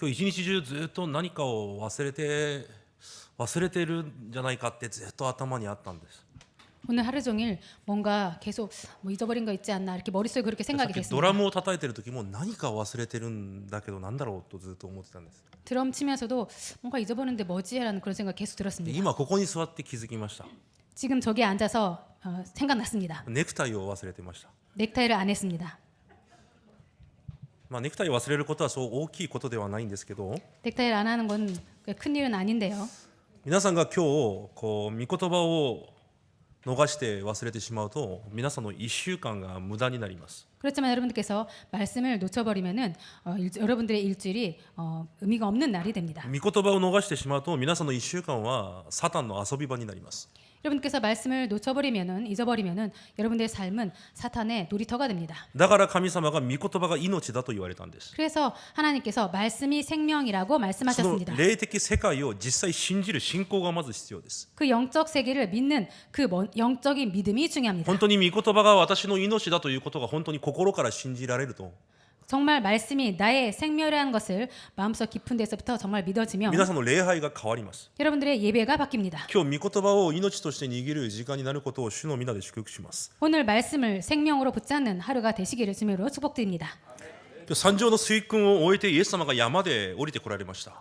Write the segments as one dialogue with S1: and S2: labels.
S1: 今日一日中ずっと何かを忘れてるんじゃないかってずっと頭にあったんです。
S2: 오늘 하루 종일 뭔가 계속 뭐 잊어버린 거 있지 않나 이렇게 머릿속에 그렇게
S1: さっ
S2: 생각이
S1: きドラ
S2: 됐습니다.
S1: ムを叩いてる時も何か忘れてるんだけどなんだろうとずっと思ってたんです。
S2: 드럼 치면서도 뭔가 잊어버렸는데 뭐지라는 그런 생각 계속
S1: で
S2: 들었습니다.
S1: 今ここに座って気づきました。
S2: 지금 저기 앉아서 생각났습니다.
S1: ネクタイを忘れてました。
S2: 넥타이를 안 했습니다.
S1: ネクタイを忘れることはそう大きいことではないんですけど、
S2: 넥타이를 안 하는 건 큰 일은 아닌데요.
S1: 皆さんが今日こう御言葉を逃して忘れてしまうと皆さんの1週間が無駄になります。
S2: 그렇지만 여러분들께서 말씀을 놓쳐버리면은 여러분들의 일주일이 의미가 없는 날이 됩니다.
S1: 御言葉を逃してしまうと皆さんの1週間はサタンの遊び場になります。
S2: 여러분께서 말씀을 놓쳐버리면은 잊어버리면은 여러분들의 삶은 사탄의 놀이터가 됩니다.
S1: だから神様が御言葉が命だと言われたんです。
S2: 그래서 하나님께서 말씀이 생명이라고
S1: その
S2: 말씀하셨습니다.
S1: 霊的世界を実際信じる信仰がまず必要です。
S2: 그 영적 세계를 믿는 그 영적인 믿음이 중요합니다.
S1: 本当に御言葉が私の命だということが本当に心から信じられると
S2: 정말 말씀이 나의 생명이라는 것을 마음속 깊은 데서부터 정말 믿어지면
S1: 皆さんの礼拝が変わります。
S2: 여러분들의 예배가 바뀝니다.
S1: 今日御言葉を命として握る時間になることを主の皆で祝福します。
S2: 오늘 말씀을 생명으로 붙잡는 하루가 되시기를 주님으로 축복드립니다.
S1: 今日山上の水訓を終えてイエス様が山で降りてこられました。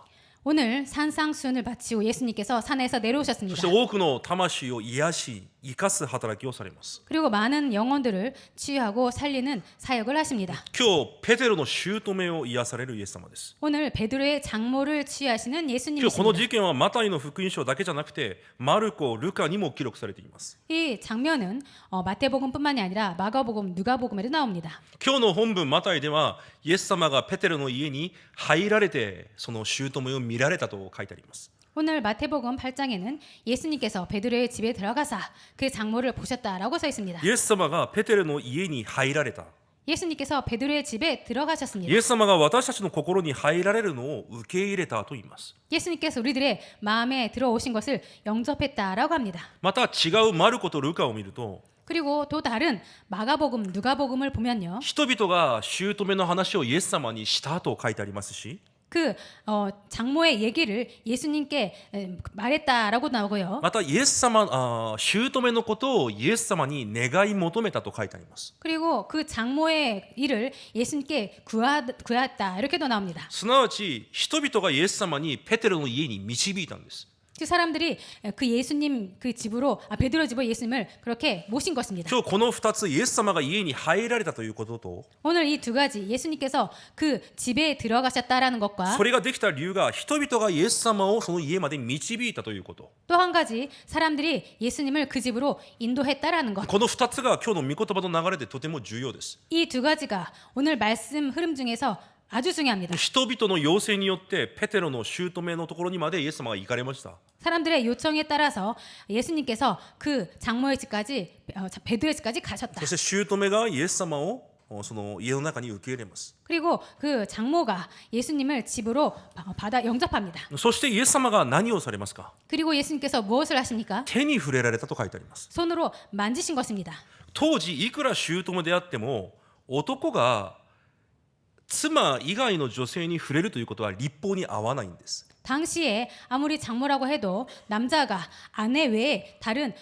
S2: 오늘 산상수훈을 마치고 예수님께서 산에서
S1: そ
S2: 내려오셨습니다.
S1: して多くの魂を癒し生かす働きをされます。
S2: 그리고 많은 영혼들을 치유하고 살리는 사역을 하십니다.
S1: 今日ペテロの姑を癒されるイエス様です。
S2: 오늘 베드로의 장모를 치유하시는
S1: 今日この
S2: 예수님이십니다.
S1: 事件はマタイの福音書だけじゃなくてマルコ、ルカにも記録されています。
S2: 이 장면은 마태복음뿐만이 아니라 마가복음, 누가복음에도 나옵니다.
S1: 今日の本文マタイではイエス様がペテロの家に入られてその姑を見られたと書いてあります。
S2: 오늘 마태복음 8장에는 예수님께서 베드로의 집에 들어가사 그 장모를 보셨다라고 써 있습니다.
S1: イエス様がペテロの家に入られた。
S2: 예수님께서 베드로의 집에 들어가셨습니다.
S1: イエス様が私たちの心に入られるのを受け入れたと言います。
S2: 예수님께서 우리들의 마음에 들어오신 것을 영접했다라고 합니다.
S1: また違うマルコとルカを見ると
S2: 그리고 또 다른 마가복음, 누가복음을 보면요.
S1: 人々が姑の話をイエス様にしたと書いてありますし
S2: 그 장모의 얘기를 예수님께 말했다라고 나오고요.
S1: またイエス様姑のことをイエス様に願い求めたと書いてあります。
S2: 그리고 그 장모의 일을 예수님께 구했다 이렇게도 나옵니다.
S1: すなわち人々がイエス様にペテロの家に導いたんです。
S2: 그 사람들이 그 예수님 그 집으로 베드로 집으로 예수님을 그렇게 모신 것입니다.
S1: 今日この2つイエス様が家に入られたということと
S2: 오늘 이 두 가지 예수님께서 그 집에 들어가셨다라는 것과
S1: それができた理由が人々がイエス様をその家まで導いたということ
S2: 또 한 가지 사람들이 예수님을 그 집으로 인도했다라는 것.
S1: この2つが今日の御言葉の流れでとても重要です。
S2: 이 두 가지가 오늘 말씀 흐름 중에서 아주 중요합니다.
S1: 人々の要請によってペテロの姑のところにまでイエス様が行かれました。
S2: 사람들의 요청에 따라서 예수님께서 그 장모의 집까지 베드로의 집까지
S1: そ
S2: 가셨다.
S1: して姑がイエス様をその家の中に受け入れます。
S2: 그리고 그 장모가 예수님을 집으로 받아 영접합니다.
S1: そしてイエス様が何をされますか？
S2: 그리고 예수님께서 무엇을 하십니까?
S1: 手に触れられたと書いてあります。
S2: 손으로 만지신 것입니다.
S1: 当時いくら姑であっても男が妻以外の女性に触れるということは律法に合わないんです。
S2: 당시에 아무리 장모라고 해도 남자가 아내 외에 다른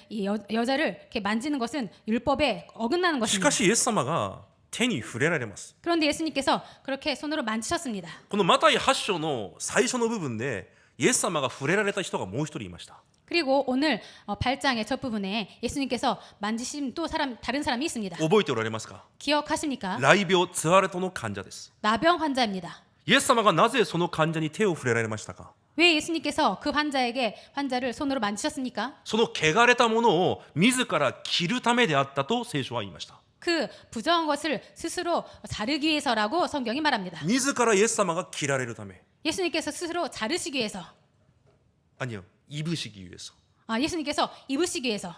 S2: 여자를 이렇게 만지는 것은 율법에 어긋나는
S1: し
S2: 것입니다.
S1: かしイエス様が手に触れられます。
S2: 그런데 예수님께서 그렇게 손으로 만지셨습니다.
S1: このマタイ8章の最初の部分でイエス様が触れられた人がもう一人いました。
S2: 그리고 오늘 8장의 첫 부분에 예수님께서 만지신 또 다른 사람이 있습니다.
S1: 覚えておられますか？
S2: 기억하십니까?
S1: 雷病ツアレトの患者です。
S2: 나병 환자입니다.
S1: イエス様がなぜその患者に手を触れられましたか？
S2: 왜 예수님께서 그 환자를 손으로 만지셨습니까?
S1: その汚れたものを自ら切るためであったと聖書は言いました。
S2: 그 부정한 것을 스스로 자르기 위해서라고 성경이 말합니다.
S1: 自らイエス様が切られるため。
S2: 예수님께서 스스로 자르시기 위해서.
S1: 아니요, 입으시기 위해서.
S2: 예수님께서 입으시기 위해서.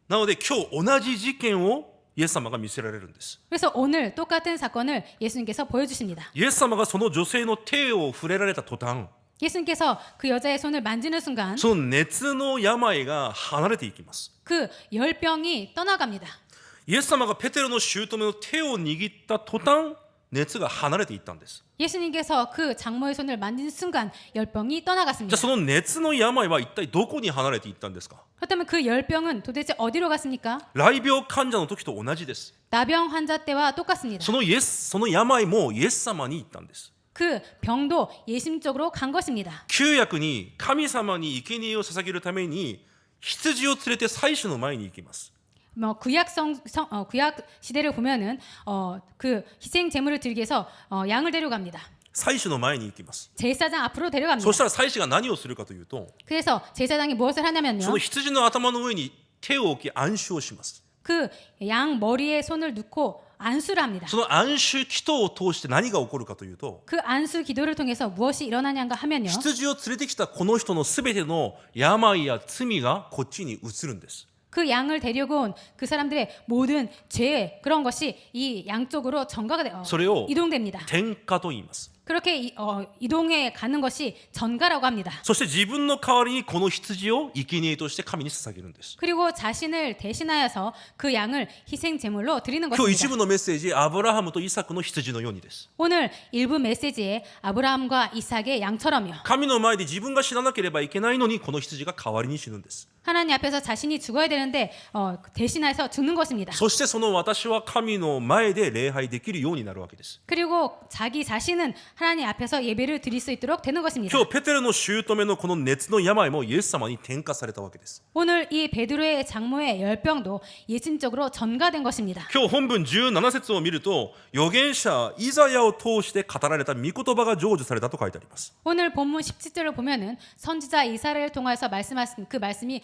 S1: なので今日同じ事件をイエス様が見せられるんです。
S2: 그래서 오늘 똑같은 사건을 예수님께서 보여주십니다.
S1: イエス様がその女性の手を触れられた途端、
S2: 예수님께서 그 여자의 손을 만지는 순간
S1: その熱の病が離れていきます。
S2: 그 열병이 떠나갑니다.
S1: イエス様がペテロの姑の手を握った途端、熱が離れていったんです。
S2: 예수님께서 그 장모의 손을 만진 순간 열병이
S1: じゃ
S2: 떠나갔습니다.
S1: あその熱の病は一体どこに離れていったんですか？
S2: 그렇다면 그 열병은 도대체 어디로 갔습니까?
S1: 雷病患者の時と同じです。
S2: 나병 환자 때와 똑같습니다.
S1: その病もイエス様に行ったんです。
S2: 그 병도 예수님 쪽으로 간 것입니다.
S1: 旧約に神様に生贄を捧げるために羊を連れて祭司の前に行きます。
S2: 구약 시대를 보면은 그 희생 제물을 드리기 위해서 양을 데려갑니다.
S1: 祭司の前に行きます。
S2: 제사장 앞으로 데려갑니다.
S1: そしたら祭司が何をするかというと、
S2: 그래서 제사장이 무엇을 하냐면요.
S1: その羊の頭の上に手を置き安守をします。
S2: 그 양 머리에 손을 넣고 안수를 합니다.
S1: その安守祈祷を通して何が起こるかというと、
S2: 그 안수 기도를 통해서 무엇이 일어나냐가 하면요.
S1: 羊を連れてきたこの人のすべての病や罪がこっちに移るんです。
S2: 그 양을 데리고 온 그 사람들의 모든 죄 그런 것이 이 양쪽으로 전가가
S1: それを
S2: 이동됩니다.
S1: 天下と言います。
S2: 그렇게 이동해 가는 것이 전가라고 합니다.
S1: そして自分の代わりにこの羊を生贄として神に捧げるんです。
S2: 그리고 자신을 대신하여서 그 양을 희생 제물로 드리는
S1: 今日一
S2: 것입니다.
S1: 部のメッセージ、アブラハムとイサクの羊のようにです。
S2: 오늘 일부 메시지에 아브라함과 이삭의 양처럼요.
S1: 神の前で自分が死ななければいけないのにこの羊が代わりに死ぬんです。
S2: 하나님 앞에서 자신이 죽어야 되는데 대신해서 죽는 것입니다.
S1: そしてその私は神の前で礼拝できるようになるわけです。
S2: 그리고 자기 자신은 하나님 앞에서 예배를 드릴 수 있도록 되는 것입니다.
S1: 今日ペテロの姑のこの熱の病もイエス様に転化されたわけです。
S2: 오늘 이 베드로의 장모의 열병도 예수님적으로 전가된 것입니다.
S1: 今日本文17節を見ると預言者イザヤを通して語られた御言葉が成就されたと書いてあります。
S2: 오늘 본문 17절을 보면은 선지자 이사야를 통해서 말씀하신 그 말씀이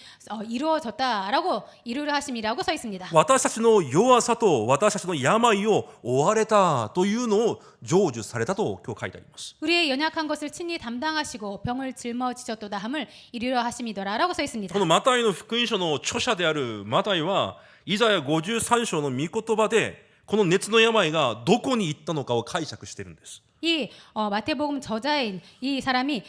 S2: 이루어졌다라고 이루려 하심이라고 써 있습니다.
S1: 私たちの弱さと私たちの病を負われたというのを成就されたと今日書いてあります。
S2: 우리의 연약한 것을 친히 담당하시고 병을 짊어지셨도다 함을 이루려 하심이더라라고 써 있습니다.
S1: このマタイの福音書の著者であるマタイはイザヤ53章の御言葉でこの熱の病がどこに行ったのかを解釈しているんです。
S2: 이 마태복음 저자인 이 사람이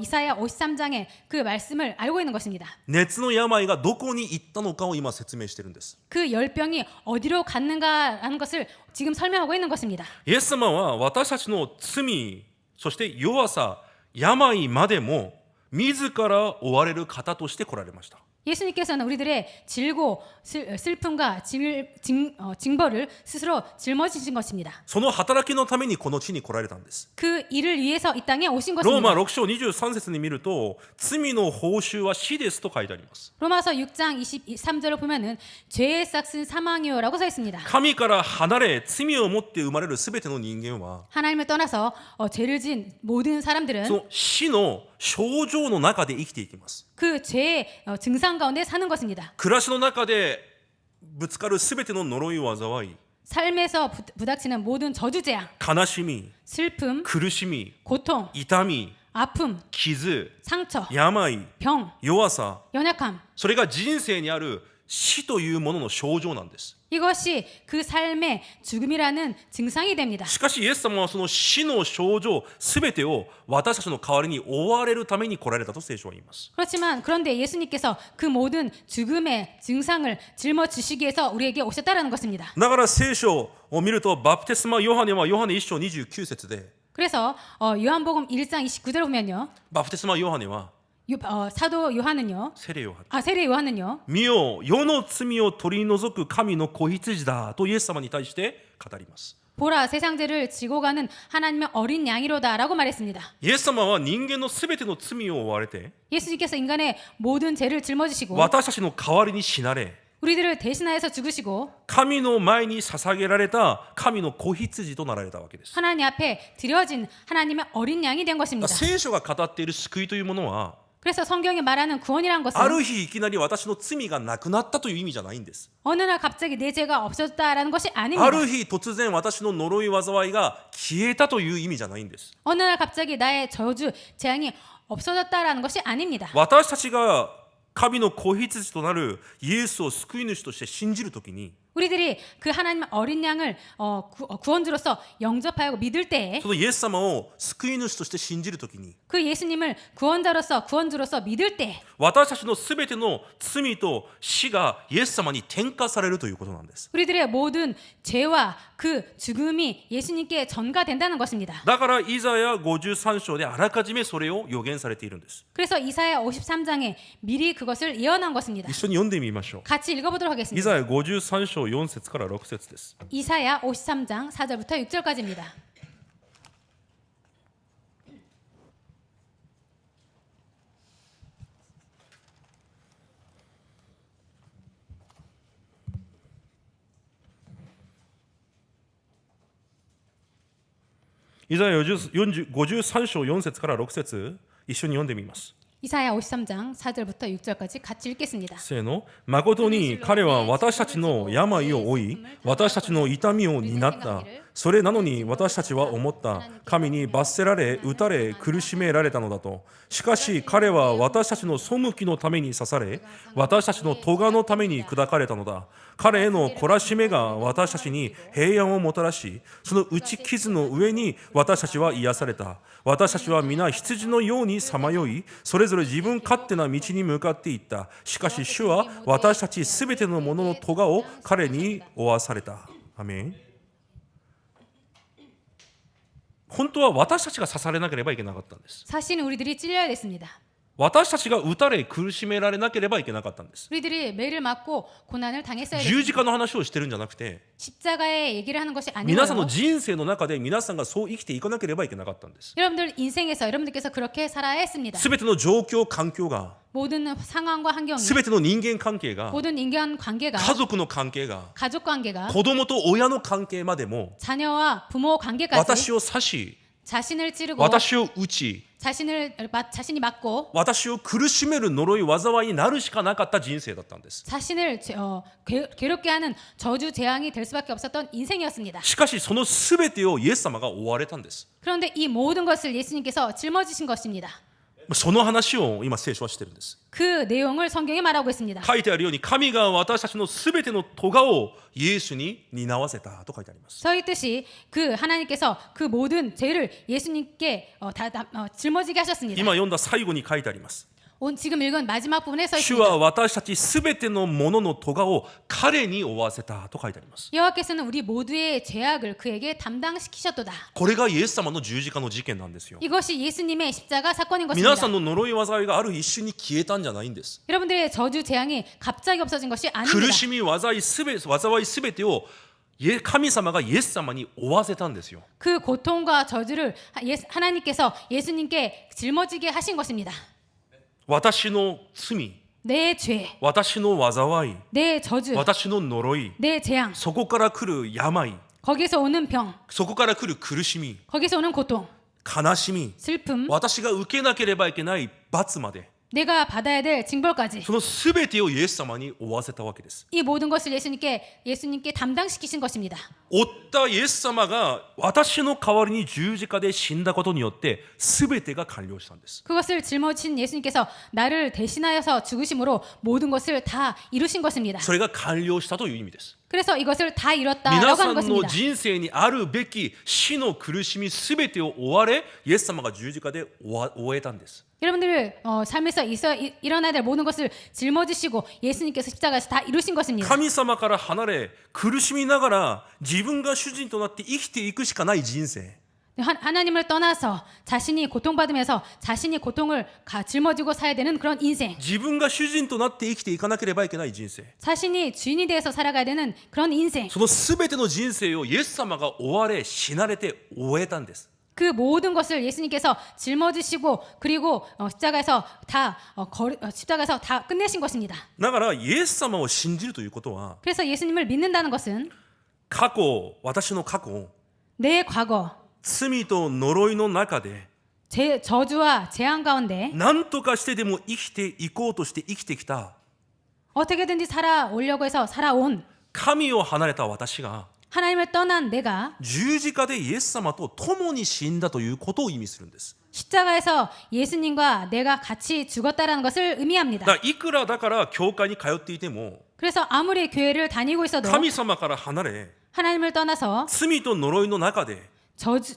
S2: 이사야 53장의 그 말씀을 알고 있는 것입니다.
S1: 熱の病がどこに行ったのかを今説明しているんです。
S2: 그 열병이 어디로 갔는가라는 것을 지금 설명하고 있는 것입니다.
S1: イエス様は私たちの罪、そして弱さ、病までも自ら追われる方として来られました。
S2: 예수님께서는 우리들의 질고 슬픔과 징벌을 스스로 짊어지신 것입니다.
S1: その働きのためにこの地に来られたんです。
S2: 그 일을 위해서 이 땅에 오신
S1: ローマ
S2: 것입니다.
S1: 6章23節に見ると罪の報酬は死ですと書いてあります。
S2: 로마서 6장 23절을 보면은 죄의 싹은 사망이요라고 써 있습니다.
S1: 神から離れ罪を持って生まれるすべての人間は
S2: 하나님을 떠나서 죄를 지은 모든 사람들은
S1: その死の症状の中で生きていきます。
S2: 그 죄의 증상 가운데 사는 것입니다.
S1: 暮らしの中でぶつかるすべての呪い災い、
S2: 삶에서 부닥치는 모든 저주재앙,
S1: 悲しみ、
S2: 슬픔,
S1: 苦しみ、
S2: 고통,
S1: 痛み、
S2: 아픔,
S1: 傷、
S2: 상처,
S1: 病、
S2: 병,
S1: 弱さ、
S2: 연약함.
S1: それが人生にある死というものの症状なんです。
S2: 이것이 그 삶의 죽음이라는 증상이 됩니다.
S1: しかしイエス様はその死の症状すべてを私たちの代わりに追われるために来られたと聖書は言います。
S2: 그렇지만 그런데 예수님께서 그 모든 죽음의 증상을 짊어지시기 위해서 우리에게 오셨다라는 것입니다.
S1: だから聖書を見るとバプテスマヨハネはヨハネ1章29節で
S2: 그래서 요한복음 1장 29절을 보면요.
S1: バプテスマヨハネは
S2: 사도 요한은요.
S1: セレヨハネ
S2: 세례 요한은요.
S1: 見よ世の罪を取り除く神の子羊だとイエス様に対して語ります。
S2: 보라 세상 죄를 지고 가는 하나님의 어린 양이로다라고 말했습니다.
S1: イエス様は人間のすべての罪を負われて
S2: 예수님께서 인간의 모든 죄를 짊어지시고
S1: 私たちの代わりに死なれ
S2: 우리들을 대신하여서 죽으시고
S1: 神の前に捧げられた神の子羊となられたわけです。
S2: 하나님 앞에 드려진 하나님의 어린 양이 된 것입니다.
S1: 聖書が語っている救いというものは
S2: 그래서 성경이 말하는 구원이란
S1: あ
S2: 것은
S1: る日いきなり私の罪がなくなったという意味じゃないんです。
S2: 어느 날 갑자기 내 죄가 없어졌다라는 것이
S1: あ
S2: 아닙니다.
S1: る日突然私の呪い災いが消えたという意味じゃないんです。
S2: 어느 날 갑자기 나의 저주 재앙이 없어졌다라는 것이 아닙니다.
S1: 私たちが神の子羊となるイエスを救い主として信じるときに
S2: 우리들이 그 하나님 어린 양을 구원주로서 영접하고 믿을 때에
S1: そのイエス様を救い主として信じるときに
S2: 그 예수님을 구원주로서 믿을 때
S1: 私たちのすべての罪と死がイエス様に転嫁されるということなんです。
S2: 우리들의 모든 죄와 그 죽음이 예수님께 전가된다는 것입니다.
S1: だからイザヤ53章であらかじめそれを予言されているんです。
S2: 그래서 이사야 53장에 미리 그것을 예언한 것입니다.
S1: 一緒に読んでみましょう。
S2: 같이 읽어보도록
S1: イ
S2: 하겠습니다.
S1: ザヤ53章4節から6節です。
S2: 이사야 53장 4절부터 6절까지입니다.
S1: 이사야53章4節から6節一緒に読んでみます。
S2: 이사야 53장 4절부터 6절까지 같이 읽겠습니다.
S1: せーの。誠に彼は私たちの病を負い、私たちの痛みを担った。それなのに私たちは思った。神に罰せられ、打たれ、苦しめられたのだと。しかし彼は私たちの背きのために刺され、私たちの咎のために砕かれたのだ。彼への懲らしめが私たちに平安をもたらし、その打ち傷の上に私たちは癒された。私たちは皆羊のようにさまよい、それぞれ自分勝手な道に向かっていった。しかし主は私たちすべてのものの咎を彼に負わされた。アメン。本当は私たちが刺されなければいけなかったんです。
S2: 사실은 우리들이 찔려야 됐습니다.
S1: 私たちが打たれ苦しめられなければいけなかったんです。
S2: 우리들이 매를 맞고 고난을 당했어야
S1: 十
S2: 됐습니다.
S1: 字架の話をしてるんじゃなくて、
S2: 십자가의 얘기를 하는 것이
S1: 皆さんの
S2: 아니고요.
S1: 人生の中で皆さんがそう生きていかなければいけなかったんです。
S2: 여러분들 인생에서 여러분들께서 그렇게 살아야 했습니다.
S1: すべての状況環境が、
S2: 모든 상황과 환경이
S1: すべての人間関係が、
S2: 모든 인간 관계가
S1: 家族の関係が、
S2: 가족 관계가
S1: 子供と親の関係までも
S2: 자녀와 부모 관계까지
S1: 私を刺し、
S2: 자신을 찌르고
S1: 私を打ち、
S2: 자신이 맞고
S1: 私を苦しめる呪い災いになるしかなかった人生だったんです。
S2: 자신을 괴롭게 하는 저주 재앙이 될 수밖에 없었던 인생이었습니다.
S1: しかしそのすべてをイエス様が追われたんです。
S2: 그런데 이 모든 것을 예수님께서 짊어지신 것입니다.
S1: その話を今聖書はしてるんです。
S2: 그 내용을 성경에 말하고 있습니다.
S1: 書いてあるように神が私たちのすべての咎をイエスに担わせたと書いてあります。
S2: 서 있듯이 그 하나님께서 그 모든 죄를 예수님께 짊어지게 하셨습니다.
S1: 今読んだ最後に書いてあります。
S2: 지금 읽은 마지막 부분에 서
S1: 主
S2: 있습니다.
S1: は私たちすべてのものの咎を彼に負わせたと書いてあります。
S2: 여호와께서는 우리 모두의 죄악을 그에게 담당시키셨도다.
S1: これがイエス様の十字架の事件なんですよ。
S2: 이것이 예수님의 십자가 사건인
S1: 皆
S2: 것입니다.
S1: さんの呪い災いがある一瞬に消えたんじゃないんです。
S2: 여러분들의 저주 재앙이 갑자기 없어진 것이
S1: 苦
S2: 아닙니다.
S1: しみ災いすべてを神様がイエス様に負わせたんですよ。
S2: 그 고통과 저주를 하나님께서 예수님께 짊어지게 하신 것입니다.
S1: 私の罪、
S2: 내 죄,
S1: 私の災い、
S2: 내 저주,
S1: 私の呪い、
S2: 내 재앙,
S1: そこから来る病、
S2: 거기서 오는 병,
S1: そこから来る苦しみ、
S2: 거기서 오는 고통,
S1: 悲しみ、
S2: 슬픔,
S1: 私が受けなければいけない罰まで、
S2: 내가 받아야 될 징벌까지
S1: そのすべてをイエス様に負わせたわけです。
S2: 이 모든 것을 예수님께 담당시키신 것입니다.
S1: 負ったイエス様が私の代わりに十字架で死んだことによってすべてが完了したんです。
S2: 그것을 짊어진 예수님께서 나를 대신하여서 죽으심으로 모든 것을 다 이루신 것입니다.
S1: それが完了したという意味です。
S2: 그래서 이것을 다
S1: 皆
S2: 이뤘다라고
S1: さ
S2: 하는
S1: んの
S2: 것입니다.
S1: 人生にあるべき死の苦しみすべてを負われ、イエス様が十字架で終えたんです。
S2: 여러분들 삶에서 일어나야 될 모든 것을 짊어지시고 예수님께서 십자가에서 다 이루신 것입니다.
S1: 神様から離れ苦しみながら自分が主人となって生きていくしかない人生。
S2: 하나님을 떠나서 자신이 고통받으면서 자신이 고통을 짊어지고 살아야 되는 그런 인생.
S1: 自分が主人となって生きていかなければいけない人生。
S2: 자신이 주인이 되어서 살아가야 되는 그런 인생.
S1: そのすべての人生をイエス様が追われ死なれて終えたんです。
S2: 그 모든 것을 예수님께서 짊어지시고 그리고 십자가에서 다 끝내신 것입니다.
S1: だからイエス様を信じるということは
S2: 그래서 예수님을 믿는다는 것은
S1: 過去、私の過去、
S2: 내 과거,
S1: 罪と呪いの中で
S2: 저주와 재앙 가운데
S1: 何とかしてでも生きていこうとして生きてきた
S2: 어떻게든지 살아오려고 해서 살아온
S1: 神を離れた私が
S2: 하나님을 떠난 내가
S1: 十字架でイエス様と共に死んだということを意味するんです。
S2: 십자가에서 예수님과 내가 같이 죽었다라는 것을 의미합니다.
S1: だからいくらだから教会に通っていても
S2: 그래서 아무리 교회를 다니고 있어도
S1: 神様から離れ
S2: 하나님을 떠나서
S1: 罪と呪いの中で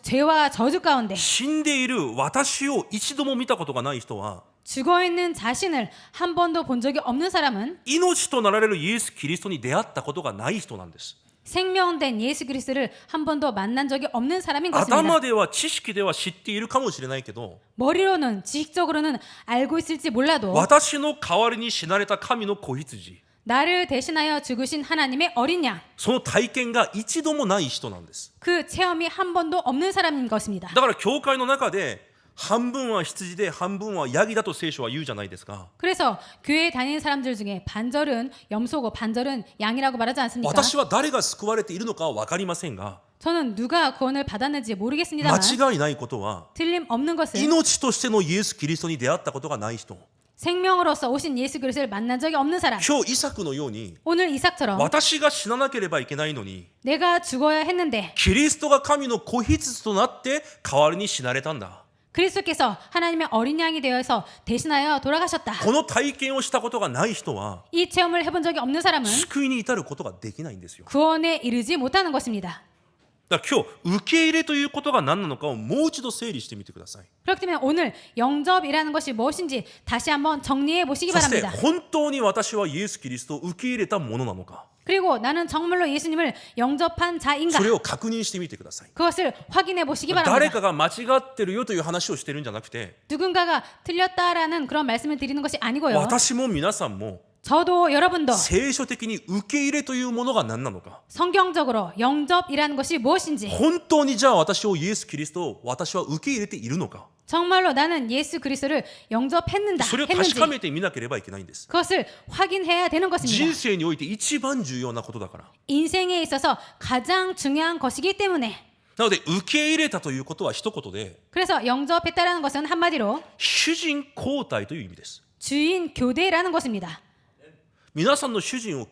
S2: 죄와 저주 가운데
S1: 死んでいる私を一度も見たことがない人は
S2: 죽어 있는 자신을 한 번도 본 적이 없는 사람은
S1: 命となられるイエス・キリストに出会ったことがない人なんです。
S2: 생명된 예수 그리스도를 한 번도 만난 적이 없는 사람인 것입니다.
S1: 頭では知識では知っているかもしれないけど
S2: 머리로는 지식적으로는 알고 있을지 몰라도
S1: 私の代わりに死なれた神の子羊
S2: 나를 대신하여 죽으신 하나님의 어린 양,
S1: その体験が一度もない人なんです。
S2: 그 체험이 한 번도 없는 사람인 것입니다.
S1: だから教会の中で半分は羊で半分はヤギだと聖書は言うじゃないですか。
S2: 그래서 교회에 다니는 사람들 중에 반절은 염소고 반절은 양이라고 말하지 않습니까?
S1: 私は誰が救われているのかは分かりませんが
S2: 저는 누가 구원을 받았는지 모르겠습니다만
S1: 間違いないことは
S2: 틀림없는 것은
S1: 命としてのイエス・キリストに出会ったことがない人
S2: 생명으로서 오신 예수 그리스도를 만난 적이 없는 사람.
S1: 今日イサクのように
S2: 오늘 이삭처럼
S1: 私が死ななければいけないのに
S2: 내가 죽어야 했는데
S1: キリストが神の子羊となって代わりに死なれたんだ。
S2: 그리스도께서 하나님의 어린 양이 되어서 대신하여 돌아가셨다.
S1: この体験をしたことがない人は
S2: 이 체험을 해본 적이 없는 사람은
S1: 救いに至ることができないんですよ。
S2: 구원에 이르지 못하는 것입니다.
S1: だから今日受け入れということが何なのかをもう一度整理してみてください。
S2: 그렇기 때문에 오늘 영접이라는 것이 무엇인지 다시 한번 정리해 보시기
S1: そして
S2: 바랍니다.
S1: 本当に私はイエス・キリストを受け入れたものなのか
S2: 그리고 나는 정말로 예수님을 영접한 자인가?
S1: それを確認してみてください。
S2: 그것을 확인해 보시기
S1: 誰
S2: 바랍니다.
S1: かが間違ってるよという話をしてるんじゃなくて
S2: 누군가가 틀렸다라는 그런 말씀을 드리는 것이 아니고요.
S1: 私も皆さんも
S2: 저도 여러분도
S1: 聖書的に受け入れというものが何なのか
S2: 성경적으로 영접이라는 것이 무엇인지
S1: 本当にじゃあ私をイエス・キリストを私は受け入れているのか
S2: 정말로 나는 예수 그리스도를 영접했는가
S1: それを確
S2: 했는지
S1: かめてみなければいけないんです。
S2: 그것을 확인해야 되는
S1: 人
S2: 것입니다.
S1: 生において一番重要なことだから。
S2: 인생에 있어서 가장 중요한 것이기 때문에
S1: なので受け入れたということは一言で
S2: 그래서 영접했다라는 것은 한마디로
S1: 主人交代という意味です。
S2: 주인 교대라는 것입니다.
S1: 皆さんの主人を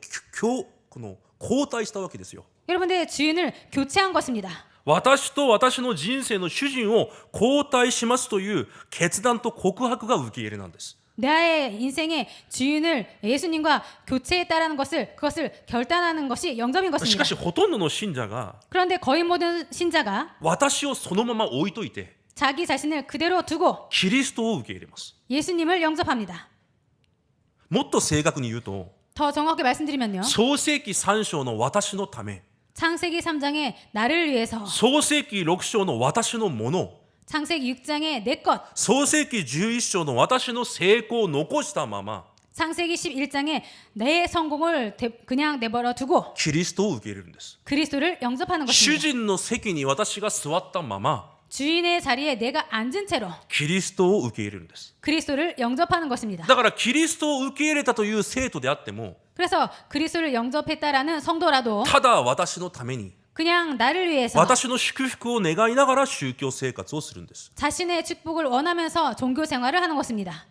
S1: この交代したわけですよ。
S2: 여러분들의 주인을 교체한 것입니다.
S1: 私と私の人生の主人を交代しますという決断と告白が受け入れなんです。
S2: 나의 인생의 주인을 예수님과 교체했다라는 그것을 결단하는 것이 영접인
S1: しか
S2: 것입니다.
S1: しほとんどの信者が
S2: 그런데 거의 모든 신자가
S1: 私をそのまま置いといて
S2: 자기 자신을 그대로 두고
S1: キリストを受け入れます。
S2: 예수님을 영접합니다.
S1: もっと正確に言うと
S2: 더 정확히 말씀드리면요.
S1: 創世記3章の私のため
S2: 창세기 3장에 나를 위해서
S1: 創世記6章の私のもの
S2: 창세기 6장에 내 것
S1: 創世記11章の私の成功を残したまま
S2: 창세기 11장에 내 성공을 그냥 내버려 두고
S1: キリストを受け入れるんです。
S2: 그리스도를 영접하는
S1: 主
S2: 것입니다.
S1: 人の席に私が座ったまま
S2: 주인의 자리에 내가 앉은 채로
S1: キリストを受け入れるんです。
S2: 그리스도를 영접하는 것입니다.
S1: だからキリストを受け入れたという生徒であっても
S2: 그래서 그리스도를 영접했다라는 성도라도
S1: ただ私のために
S2: 그냥 나를 위해서
S1: 私の祝福を願いながら宗教生活をするんです。
S2: 자신의 축복을 원하면서 종교 생활을 하는 것입니다.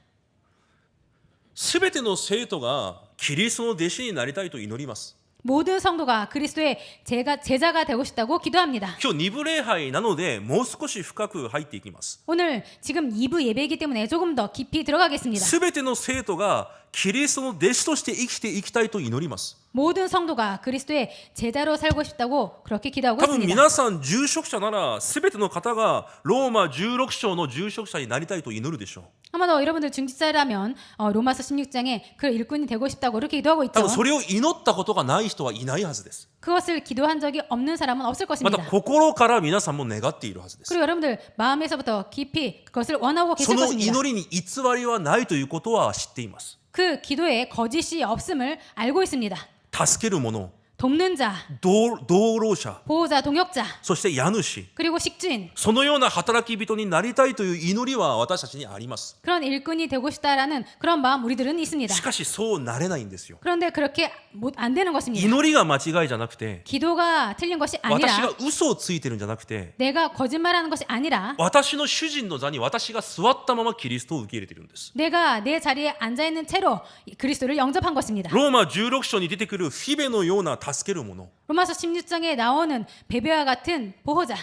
S1: すべての生徒がキリストの弟子になりたいと祈ります。
S2: 모든 성도가 그리스도의 제자가 되고 싶다고 기도합니다.
S1: 今日2部礼拝なのでもう少し深く入っていきます。
S2: 오늘 지금 2부 예배이기 때문에 조금 더 깊이 들어가겠습니다.
S1: すべての生徒がキリストの弟子として生きていきたいと祈ります。
S2: 모든 성도가 그리스도의 제자로 살고 싶다고 그렇게 기도하고
S1: 多分
S2: 있습니다.
S1: 皆さん住職者ならすべての方がローマ16章の住職者になりたいと祈るでしょう。
S2: 아마도 여러분들 중직자라면 로마서 16장에 그 일꾼이 되고 싶다고 그렇게 기도하고
S1: 多
S2: 있죠.
S1: 分それを祈ったことがない人はいないはずです。
S2: 그것을 기도한 적이 없는 사람은 없을
S1: また
S2: 것입니다.
S1: 心から皆さんも願っているはずです。
S2: 그리고 여러분들 마음에서부터 깊이 그것을 원하고
S1: そ
S2: 계실
S1: の
S2: 것입니다.
S1: 祈りに偽りはないということは知っています。
S2: 그 기도에 거짓이 없음을 알고 있습니다.
S1: 助ける者、
S2: 돕는 자,
S1: 道路者、
S2: 보호자, 동역자,
S1: そして家主、
S2: 그리고 식주인
S1: そのような働き人になりたいという祈りは私たちにあります。
S2: 그런 일꾼이 되고 싶다라는 그런 마음 우리들은 있습니다.
S1: しかしそうなれないんですよ。
S2: 그런데 그렇게 안 되는 것입니다.
S1: 祈りが間違いじゃなくて、
S2: 기도가 틀린 것이
S1: 私
S2: 아니라
S1: が嘘をついてるんじゃなくて、
S2: 내가 거짓말하는 것이 아니라
S1: 私の主人の座に私が座ったままキリストを受け入れているんです。
S2: 내가 내 자리에 앉아 있는 채로 그리스도를 영접한 것입니다.
S1: ローマ16章に出てくるフィベのような助ける者、
S2: 로마서 16장에 나오는 베베와 같은 보호자,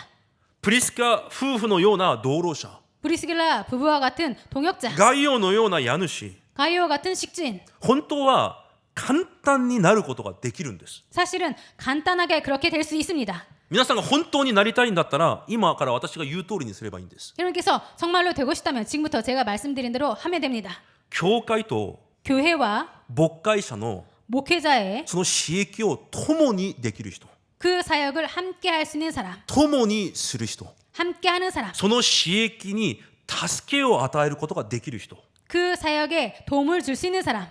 S1: プリスカ夫婦のような道路者、
S2: 브리스길라 부부와 같은 동역자,
S1: ガイオのような家主、
S2: 가이오 같은 식주인,
S1: 本当は簡単になることができるんです。
S2: 사실은 간단하게 그렇게 될 수 있습니다.
S1: 皆さんが本当になりたいんだったら今から私が言う通りにすればいいんです。
S2: 여러분께서 정말로 되고 싶다면 지금부터 제가 말씀드린 대로 하면 됩니다.
S1: 教会と
S2: 교회와
S1: 牧会者の
S2: 목회자의
S1: その刺激を共にできる人、
S2: 그 사역을 함께 할 수 있는 사람,
S1: 共にする人、
S2: 함께 하는 사람,
S1: その刺激に助けを与えることができる人、
S2: 그 사역에 도움을 줄 수 있는 사람,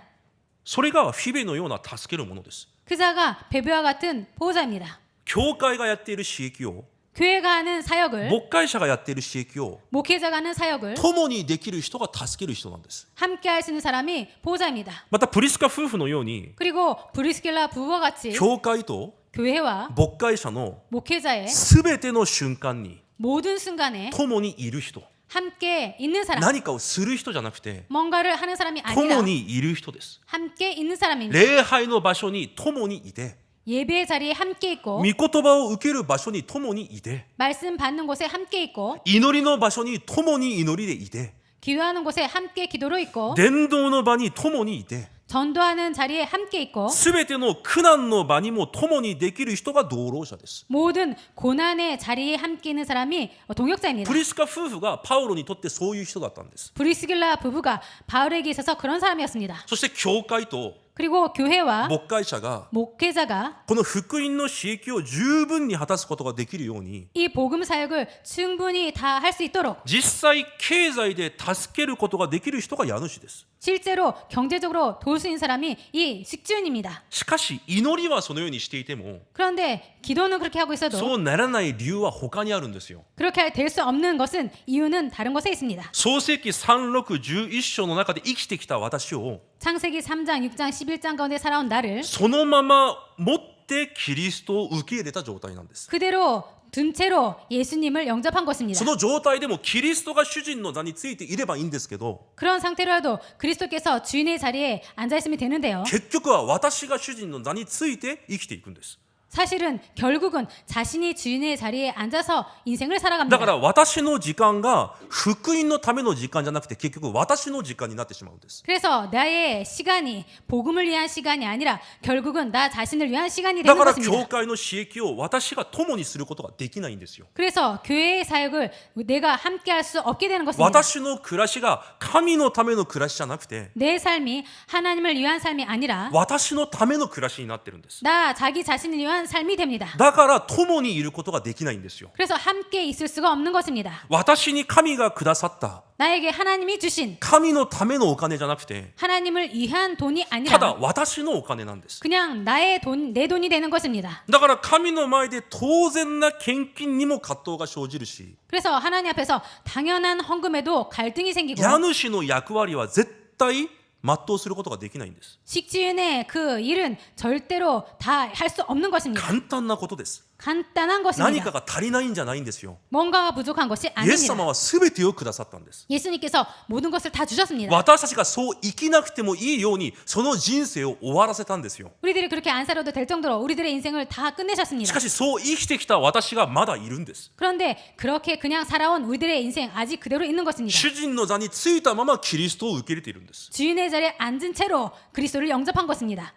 S1: それがフィベのような助けるものです。
S2: 그 자가 베베와 같은 보호자입니다.
S1: 教会がやっている刺激を
S2: 교회가 하는 사역을
S1: 牧会者がやっている刺激を
S2: 목회자가 하는 사역을
S1: 共にできる人が助ける人なんです。
S2: 함께 할 수 있는 사람이 보호자입니다.
S1: またプリスカ夫婦のように
S2: 그리고 브리스길라 부부와 같이
S1: 教会と
S2: 교회와
S1: 牧会者の
S2: 목회자의
S1: すべての瞬間に
S2: 모든 순간에
S1: 共にいる人、
S2: 함께 있는 사람,
S1: 何かをする人じゃなくて
S2: 뭔가를 하는 사람이
S1: 共
S2: 아니라
S1: にいる人です。
S2: 함께 있는 사람입니다.
S1: 礼拝の場所に共にいて、
S2: 예배 자리에 함께 있고
S1: 御言葉を受ける場所に共にいて、
S2: 말씀 받는 곳에 함께 있고
S1: 祈りの場所に共に祈りでいて、
S2: 기도하는 곳에 함께 기도로 있고
S1: 伝道の場に共にいて、
S2: 전도하는 자리에 함께 있고
S1: すべての苦難の場にも共にできる人が同労者です。
S2: 모든 고난의 자리에 함께 있는 사람이 동역자입니다.
S1: プリスカ夫婦がパウロにとってそういう人だったんです。
S2: 브리스길라 부부가 바울에게 있어서 그런 사람이었습니다.
S1: そして教会と
S2: 그리고 교회와
S1: 牧会者が
S2: 목회자가
S1: この福音の刺激を十分に果たすことができるように、
S2: 이 복음 사역을 충분히 다 할 수 있도록
S1: 実際経済で助けることができる人が家主です。
S2: 실제로 경제적으로 도울 수 있는 사람이 이 식주인입니다.
S1: しかし祈りはそのようにしていても
S2: 그런데 기도는 그렇게 하고 있어도
S1: そうならない理由は他にあるんですよ。
S2: 그렇게 될 수 없는 것은 이유는 다른 것에 있습니다.
S1: 創世記3611章の中で生きてきた私を
S2: 창세기 3장, 6장, 11장 가운데 살아온 나를
S1: そのまま持ってキリストを受け入れた状態なんです。
S2: 그대로 둔 채로 예수님을 영접한 것입니다.
S1: その状態でもキリストが主人の座についていればいいんですけど、
S2: 그런 상태로라도 그리스도께서 주인의 자리에 앉아 있으면 되는데요.
S1: 結局は私が主人の座について生きていくんです。
S2: 사실은 결국은 자신이 주인의 자리에 앉아서 인생을
S1: だか
S2: 살아갑니다.
S1: ら私の時間が福音のための時間じゃなくて結局私の時間になってしまうんです。
S2: 그래서 나의 시간이 복음을 위한 시간이 아니라 결국은 나 자신을 위한 시간이
S1: だ
S2: 되는
S1: から
S2: 것입니다.
S1: 教会の刺激を私が共にすることができないんですよ。
S2: 그래서 교회의 사역을 내가 함께 할 수 없게 되는 것입니다.
S1: 私の暮らしが神のための暮らしじゃなくて
S2: 내 삶이 하나님을 위한 삶이 아니라
S1: 私のための暮らしになってるんです。
S2: 나 자기 자신을 위한 삶이 됩니다.
S1: だから共にいることができないんですよ。
S2: 그래서 함께 있을 수가 없는 것입니다.
S1: 私に神がくださった
S2: 나에게 하나님이 주신
S1: 神のためのお金じゃなくて
S2: 하나님을 위한 돈이
S1: ただ
S2: 아니라
S1: 私のお金なんです。
S2: 그냥 나의 돈, 내 돈이 되는 것입니다.
S1: だから神の前で当然な献金にも葛藤が生じるし、
S2: 그래서 하나님 앞에서 당연한 헌금에도 갈등이 생기고
S1: 家主の役割は絶対全うすることができないんです。
S2: 식주인의 그 일은 절대로 다 할 수 없는 것입니다.
S1: 簡単なことです。
S2: 간단한
S1: 何か
S2: 것입니다.
S1: が足りないんじゃないんですよ。
S2: 뭔가가 부족한 것이
S1: イエス様
S2: 아닙니다.
S1: は全てをくださったんです。
S2: 예수님께서 모든 것을 다 주셨습니다.
S1: 私たちがそう生きなくてもいいようにその人生を終わらせたんですよ。
S2: 우리들이 그렇게 안 살아도 될 정도로 우리들의 인생을 다
S1: し
S2: 끝내셨습니다.
S1: かしそう生きてきた私がまだいるんです。
S2: 그런데 그렇게 그냥 살아온 우리들의 인생 아직 그대로 있는 것입니다.
S1: 主人の座についたままキリストを受け入れているんです。
S2: 주인의 자리에 앉은 채로 그리스도를 영접한 것입니다.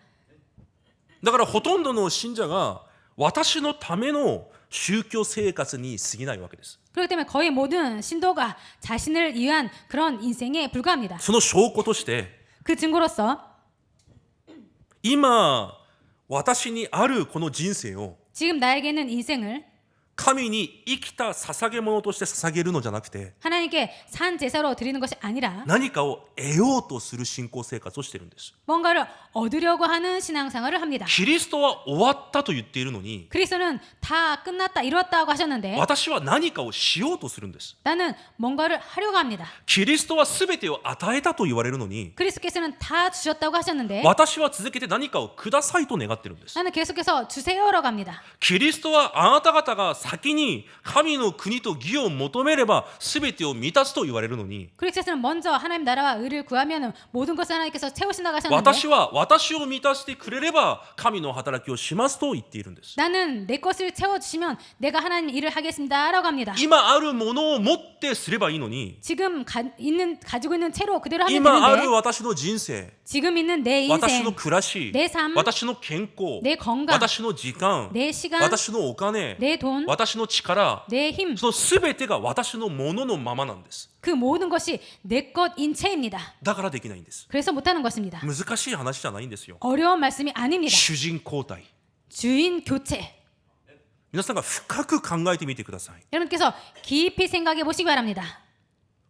S1: だからほとんどの信者が私のための宗教生活に過ぎないわけです。
S2: 그렇기 때문에 거의 모든 신도가 자신을 위한 그런 인생에 불과합니다.
S1: その証拠として
S2: 그 증거로서
S1: 今私にあるこの人生を
S2: 지금 나에게는 인생을
S1: 神に生きた捧げ物として捧げるのじゃなくて
S2: 하나님께 산 제사로 드리는 것이 아니라
S1: 何かを得ようとする信仰生活をしているんです。
S2: 뭔가를 얻으려고 하는 신앙생활을 합니다.
S1: キリストは終わったと言っているのに
S2: 그리스도는 다 끝났다 이뤘다고 하셨는데
S1: 私は何かをしようとするんです。
S2: 나는 뭔가를 하려고 합니다.
S1: キリストは全てを与えたと言われるのに
S2: 그리스도께서는 다 주셨다고 하셨는데
S1: 私は続けて何かをくださいと願ってるんです。
S2: 나는 계속해서 주세요라고 합니다.
S1: キリストはあなた方が先に神の国と義を求めれば全てを満たすと言われるのに、
S2: 그리스도는 먼저 하나님 나라와 의를 구하면 모든 것을 하나님께서 채우신다고 하셨는데
S1: 私は私を満たしてくれれば神の働きをしますと言っているんです。
S2: 나는 내 것을 채워주시면 내가 하나님 일을 하겠습니다 라고 합니다.
S1: 今あるものを持ってすればいいのに、
S2: 지금 가지고 있는 채로 그대로 하면
S1: 今ある
S2: 되는데
S1: 私の人生、
S2: 지금 있는 내
S1: 私の
S2: 인생,
S1: 暮らし、
S2: 내 삶,
S1: 私の健康、
S2: 내 건강,
S1: 私の時間、
S2: 내 시간,
S1: 私のお金、
S2: 내 돈,
S1: 私の力、
S2: 내 힘,
S1: その全てが私のもののままなんです。
S2: 그 모든 것이 내 것인 채입니다.
S1: だからできないんです。
S2: 그래서 못하는 것입니다.
S1: 難しい話じゃないんですよ。
S2: 어려운 말씀이 아닙니다.
S1: 主人交代。
S2: 주인 교체.
S1: 皆さんが深く考えてみてください。
S2: 여러분께서 깊이 생각해 보시기 바랍니다.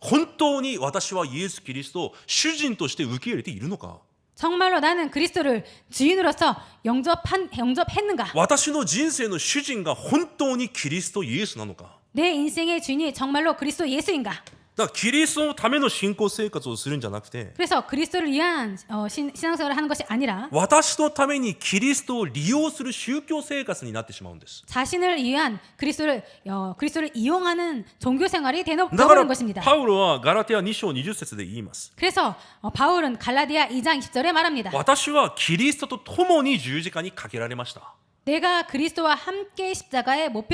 S1: 本当に私はイエス・キリストを主人として受け入れているのか。
S2: 정말로 나는 그리스도를 주인으로서 영접했는가?
S1: 私の人生の主人が本当にキリストイエスなのか。
S2: 내 인생의 주인이 정말로 그리스도 예수인가?
S1: だからキリストのための信仰生活をするんじゃなくて、
S2: 그래서 그리스도를 위한 신앙생활을 하는 것이 아니라
S1: 私のためにキリストを利用する宗教生活になってしまうんです。
S2: 자신을 위한 그리스도를 이용하는 종교 생활이
S1: だか
S2: 되어버린
S1: ら
S2: 것입니다.
S1: パウロはガラテヤ2章20節で言います。
S2: 그래서 바울은 갈라디아 2장 20절에 말합니다.
S1: 私はキリストと共に十字架にかけられました。
S2: 내가 그리스도와 함께 십자가에 못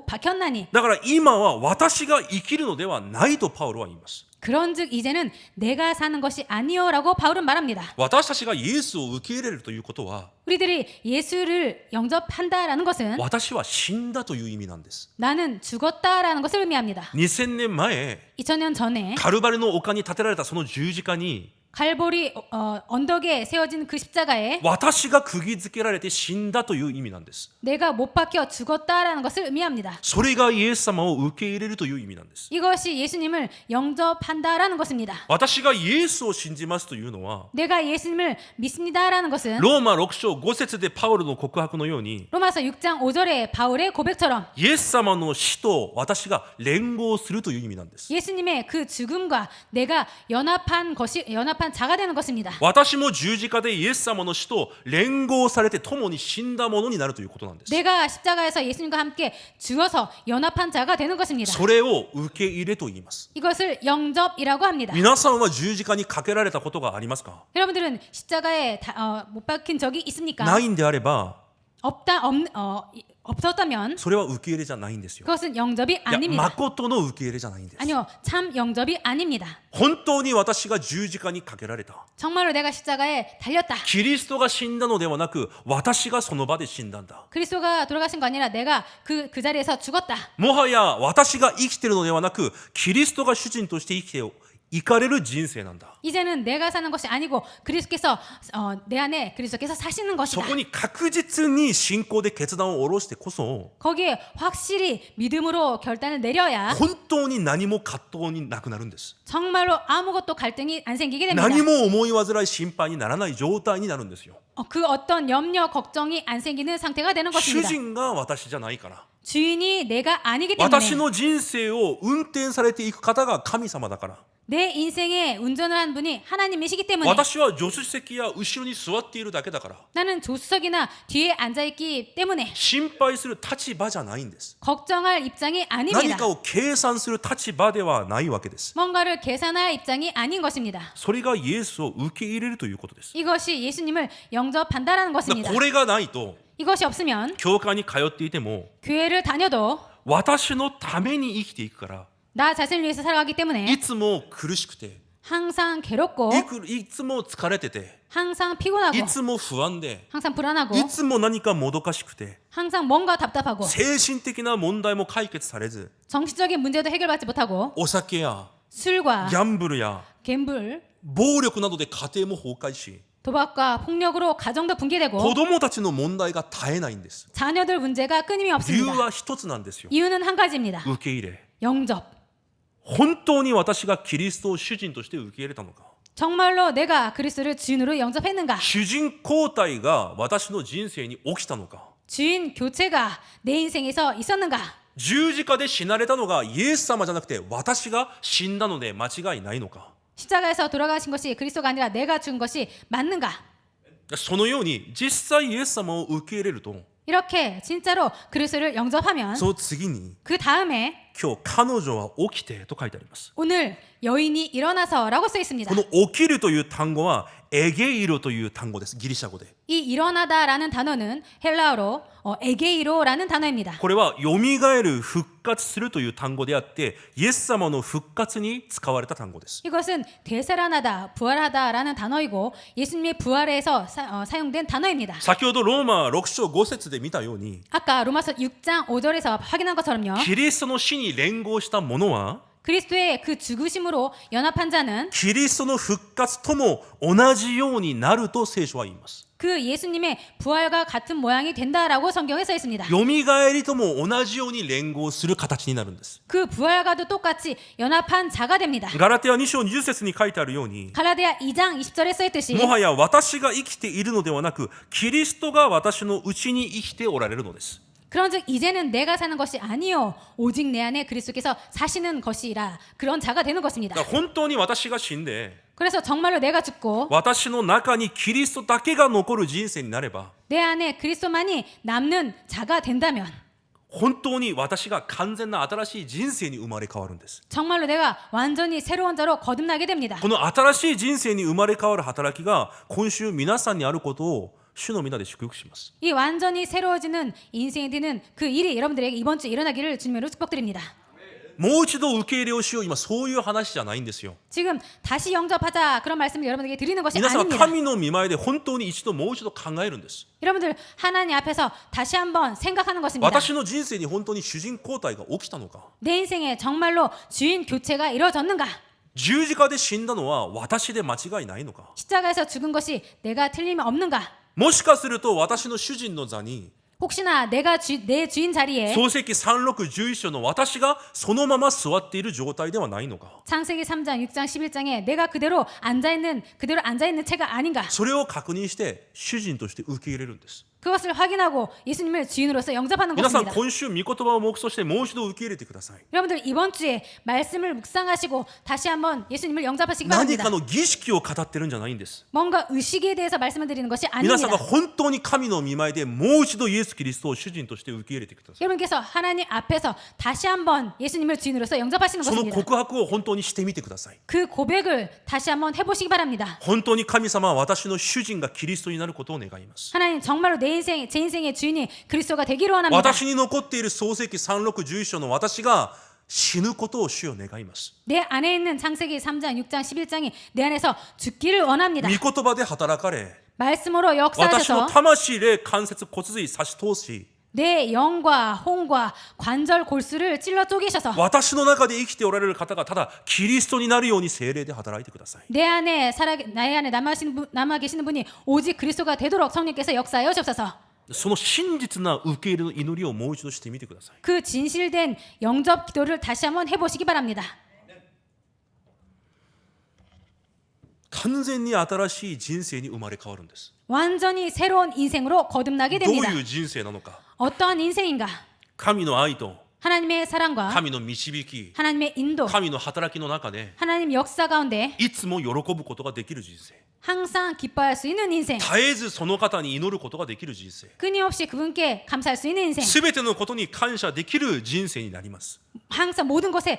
S2: 박혔나니
S1: だから今は私が生きるのではないとパウロは言います。
S2: 그런즉 이제는 내가 사는 것이 아니요라고 바울은 말합니다.
S1: 私たちがイエスを受け入れるということは、
S2: 우리들이 예수를 영접한다라는 것은
S1: 私は死んだという意味なんです。
S2: 나는 죽었다라는 것을 의미합니다.
S1: 2000年前、
S2: 2000년 전에
S1: カルバルの丘に建てられたその十字架に、
S2: 갈보리 언덕에 세워진 그 십자가에
S1: 私が釘付けられて死んだという意味なんです。
S2: 내가 못 박혀 죽었다라는 것을 의미합니다.
S1: それがイエス様を受け入れるという意味なんです。
S2: 이것이 예수님을 영접한다라는 것입니다.
S1: 私がイエスを信じますというのは、
S2: 내가 예수님을 믿습니다라는 것은
S1: ローマ6章5節でパウロの告白のように、
S2: 로마서 6장 5절의 바울의 고백처럼
S1: イエス様の死と私が連合するという意味なんです。
S2: 예수님의 그 죽음과 내가 연합한 자가 되는 것입니다.
S1: 私も十字架でイエス様の死と連合されて共に死んだものになるということなんです。
S2: 내가 십자가에서 예수님과 함께 죽어서 연합한 자가 되는 것입니다.
S1: それを受け入れと言います。
S2: 이것을 영접이라고 합니다.
S1: 皆さんは十字架にかけられたことがありますか？
S2: 여러분들은 십자가에 못 박힌 적이 있습니까?
S1: ないんであれば、
S2: 없었다면
S1: それは受け入れじゃないんですよ。
S2: 그것은 영접이
S1: いや、
S2: 아닙니다.
S1: 誠の受け入れじゃないんです。
S2: 아니요, 참 영접이 아닙니다.
S1: 本当に私が十字架にかけられた。
S2: 정말로 내가 십자가에 달렸다.
S1: キリストが死んだのではなく、私がその場で死んだんだ。
S2: 그리스도가 돌아가신 거 아니라 내가 그 자리에서 죽었다.
S1: もはや私が生きているのではなく、キリストが主人として生きて行かれる人生なんだ。
S2: 이제는 내가 사는 것이 아니고 그리스도께서 내 안에 그리스도께서 사시는
S1: そ
S2: 것이다.
S1: こに確実に信仰で決断を下ろしてこそ、
S2: 거기에 확실히 믿음으로 결단을 내려야
S1: 本当に何も葛藤になくなるんです。
S2: 정말로 아무것도 갈등이 안 생기게 됩니다.
S1: 何も思い煩い心配にならない状態になるんですよ。
S2: 그 어떤 염려 걱정이 안 생기는 상태가 되는
S1: 主
S2: 것입니다.
S1: 人が私じゃないから。
S2: 주인이 내가 아니기
S1: 私
S2: 때문에
S1: の人生を運転されていく方が神様だから。
S2: 내 인생에 운전을 한 분이 하나님이시기 때문에
S1: 私は助手席や後ろに座っているだけだから。
S2: 나는 조수석이나 뒤에 앉아있기 때문에
S1: 心配する立場じゃないんです。
S2: 걱정할 입장이
S1: 何
S2: 아닙니다.
S1: かを計算する立場ではないわけです。
S2: 뭔가를 계산할 입장이 아닌 것입니다.
S1: それがイエスを受け入れるということです。
S2: 이것이 예수님을 영접한다라는
S1: だから
S2: 것입니다.
S1: これがないと、
S2: 이것이 없으면
S1: 教会に通っていても、
S2: 교회를 다녀도
S1: 私のために生きていくから、
S2: 나 자신을 위해서 살아가기
S1: い
S2: 때문에
S1: つも苦しくて、
S2: 항상 괴롭고
S1: いつも疲れてて、
S2: 항상 피곤하고
S1: いつも不安で、
S2: 항상 불안하고
S1: いつも何かもどかしくて、
S2: 항상 뭔가 답답하고
S1: 精神的な問題も解決されず、
S2: 정신적인 문제도 해결받지 못하고
S1: お酒や
S2: 술과
S1: ギャンブルや
S2: 갬블,
S1: 暴力などで家庭も崩壊し、
S2: 도박과 폭력으로 가정도
S1: 子
S2: 붕괴되고
S1: 供たちの問題が絶えないんです。
S2: 자녀들 문제가 끊임이
S1: 理由
S2: 없습니다.
S1: は一つなんですよ。
S2: 이유는 한 가지입니다.
S1: 受け入れ。
S2: 영접.
S1: 本当に私がキリストを主人として受け入れたのか。
S2: 정말로 내가 그리스도를 주인으로 영접했는가?
S1: 主人交代が私の人生に起きたのか。
S2: 주인 교체가 내 인생에서 있었는가?
S1: 十字架で死なれたのがイエス様じゃなくて私が死んだので間違いないのか。
S2: 십자가에서 돌아가신 것이 그리스도가 아니라 내가 죽은 것이 맞는가?
S1: そのように実際イエス様を受け入れると、
S2: 이렇게 진짜로 그리스도를 영접하면
S1: その次に
S2: 그 다음에
S1: 今日彼女は起きてと書いてあります。
S2: 오늘 여인이 일어나서라고 써 있습니다.
S1: この起きるという単語はエゲイロという単語です。ギリシャ語で。
S2: 이 일어나다라는 단어는 헬라어로 에게이로라는 단어입니다.
S1: これはよみがえる復活するという単語であってイエス様の復活に使われた単語です。
S2: 이것은 되살아나다, 부활하다라는 단어이고 예수님의 부활에서 사용된 단어입니다.
S1: 先ほどローマ6章5節で見たように
S2: 아까 로마서 6장 5절에서 확인한 것처럼요.
S1: キリストの死に連合したものは
S2: 그리스도의 그 죽으심으로 연합한 자는
S1: キリストの復活とも同じようになると聖書は言います。
S2: 그 예수님의 부활과 같은 모양이 된다라고 성경에 써 있습니다.
S1: よみがえりとも同じように連合する形になるんです。
S2: 그 부활과도 똑같이 연합한 자가 됩니다.
S1: ガラテヤ2章20節に書いてあるように
S2: 갈라디아 2장 20절에 써 있듯이
S1: もはや私が生きているのではなくキリストが私のうちに生きておられるのです。
S2: 그런즉 이제는 내가 사는 것이 아니요 오직 내 안에 그리스도께서 사시는 것이라 그런 자가 되는 것입니다.
S1: だから本当に私が死んで
S2: 그래서 정말로 내가 죽고
S1: 私の中にキリストだけが残る人生になれば
S2: 내 안에 그리스도만이 남는 자가 된다면
S1: 本当に私が完全な新しい人生に生まれ変わるんです。
S2: 정말로 내가 완전히 새로운 자로 거듭나게 됩니다.
S1: この新しい人生に生まれ変わる働きが今週皆さんにあることを主の皆で祝福します。
S2: 이 완전히 새로워지는 인생이 되는 그 일이 여러분들에게 이번 주 일어나기를 주님으로 축복드립니다.
S1: もう一度受け入れをしよう今そういう話じゃないんですよ。
S2: 지금 다시 영접하자 그런 말씀을 여러분에게 드리는 것이
S1: 皆さんは
S2: 아닙니다.
S1: 神の御前で本当に一度もう一度考えるんです。
S2: 여러분들 하나님 앞에서 다시 한번 생각하는 것입니다.
S1: 私の人生に本当に主人交代が起きたのか
S2: 내 인생에 정말로 주인 교체가 이루어졌는가?
S1: 十字架で死んだのは私で間違いないのか
S2: 십자가에서 죽은 것이 내가 틀림이 없는가?
S1: もしかすると私の主人の座に
S2: 혹시나 내가 내 주인 자리에
S1: 創世記3611章の私がそのまま座っている状態ではないのか
S2: 창세기 3장, 6장, 11장에 내가 그대로 앉아 있는 채가 아닌가?
S1: それを確認して主人として受け入れるんです。
S2: 그것을 확인하고 예수님을 주인으로서 영접하는
S1: 皆さん
S2: 것입니다.
S1: 今週御言葉を黙想してもう一度受け入れてください。
S2: 여러분들 이번 주에 말씀을 묵상하시고 다시 한번 예수님을 영접하시기
S1: 何
S2: 바랍니다.
S1: かの儀式を語ってるんじゃないんです。
S2: 뭔가 의식에 대해서 말씀을 드리는 것이
S1: 皆さんが
S2: 아닙니다.
S1: 本当に神の御前でもう一度イエス・キリストを主人として受け入れてください。
S2: 여러분께서 하나님 앞에서 다시 한번 예수님을 주인으로서 영접하시는
S1: その
S2: 것입니다.
S1: 告白を本当にしてみてください。
S2: 그 고백을 다시 한번 해보시기 바랍니다.
S1: 本当に神様は私の主人がキリストになることを願います。
S2: 하나님 정말로 제 인생의 주인이 그리스도가 되기를 원합니다.
S1: 私に残っている創世記3611章の私が死ぬことを主よ願います。
S2: 내 안에 있는 창세기 3장, 6장, 11장이 내 안에서 죽기를 원합니다.
S1: 御言葉で働かれ
S2: 말씀으로
S1: 私の
S2: 역사하셔서
S1: 魂霊関節骨髄差し通し
S2: 내 영과 혼과 관절 골수를 찔러 쪼개셔서
S1: 私の中で生きておられる方がただキリストになるように聖霊で働いてください。
S2: 내 안에 남아 계시는 분이 오직 그리스도가 되도록 성령께서 역사하여 주옵소서.
S1: その真実な受け入れの祈りをもう一度してみてください。
S2: 그 진실된 영접 기도를 다시 한번 해보시기 바랍니다.
S1: 完全に新しい人生に生まれ変わるんです。
S2: 완전히 새로운 인생으로 거듭나게
S1: どう
S2: 됩니다.
S1: いう人生なのか。
S2: 어떠한 인생인가?
S1: 神の愛と
S2: 하나님의 사랑과
S1: 神の導き、
S2: 하나님의 인도,
S1: 神の働きの中で
S2: 하나님 역사 가운데
S1: いつも喜ぶことができる人生。
S2: 항상 기뻐할 수 있는 인생,
S1: 絶えずその方に祈ることができる人生。
S2: 끊임없이 그분께 감사할 수 있는 인생,
S1: すべてのことに感謝できる人生になります。
S2: 항상 모든 것에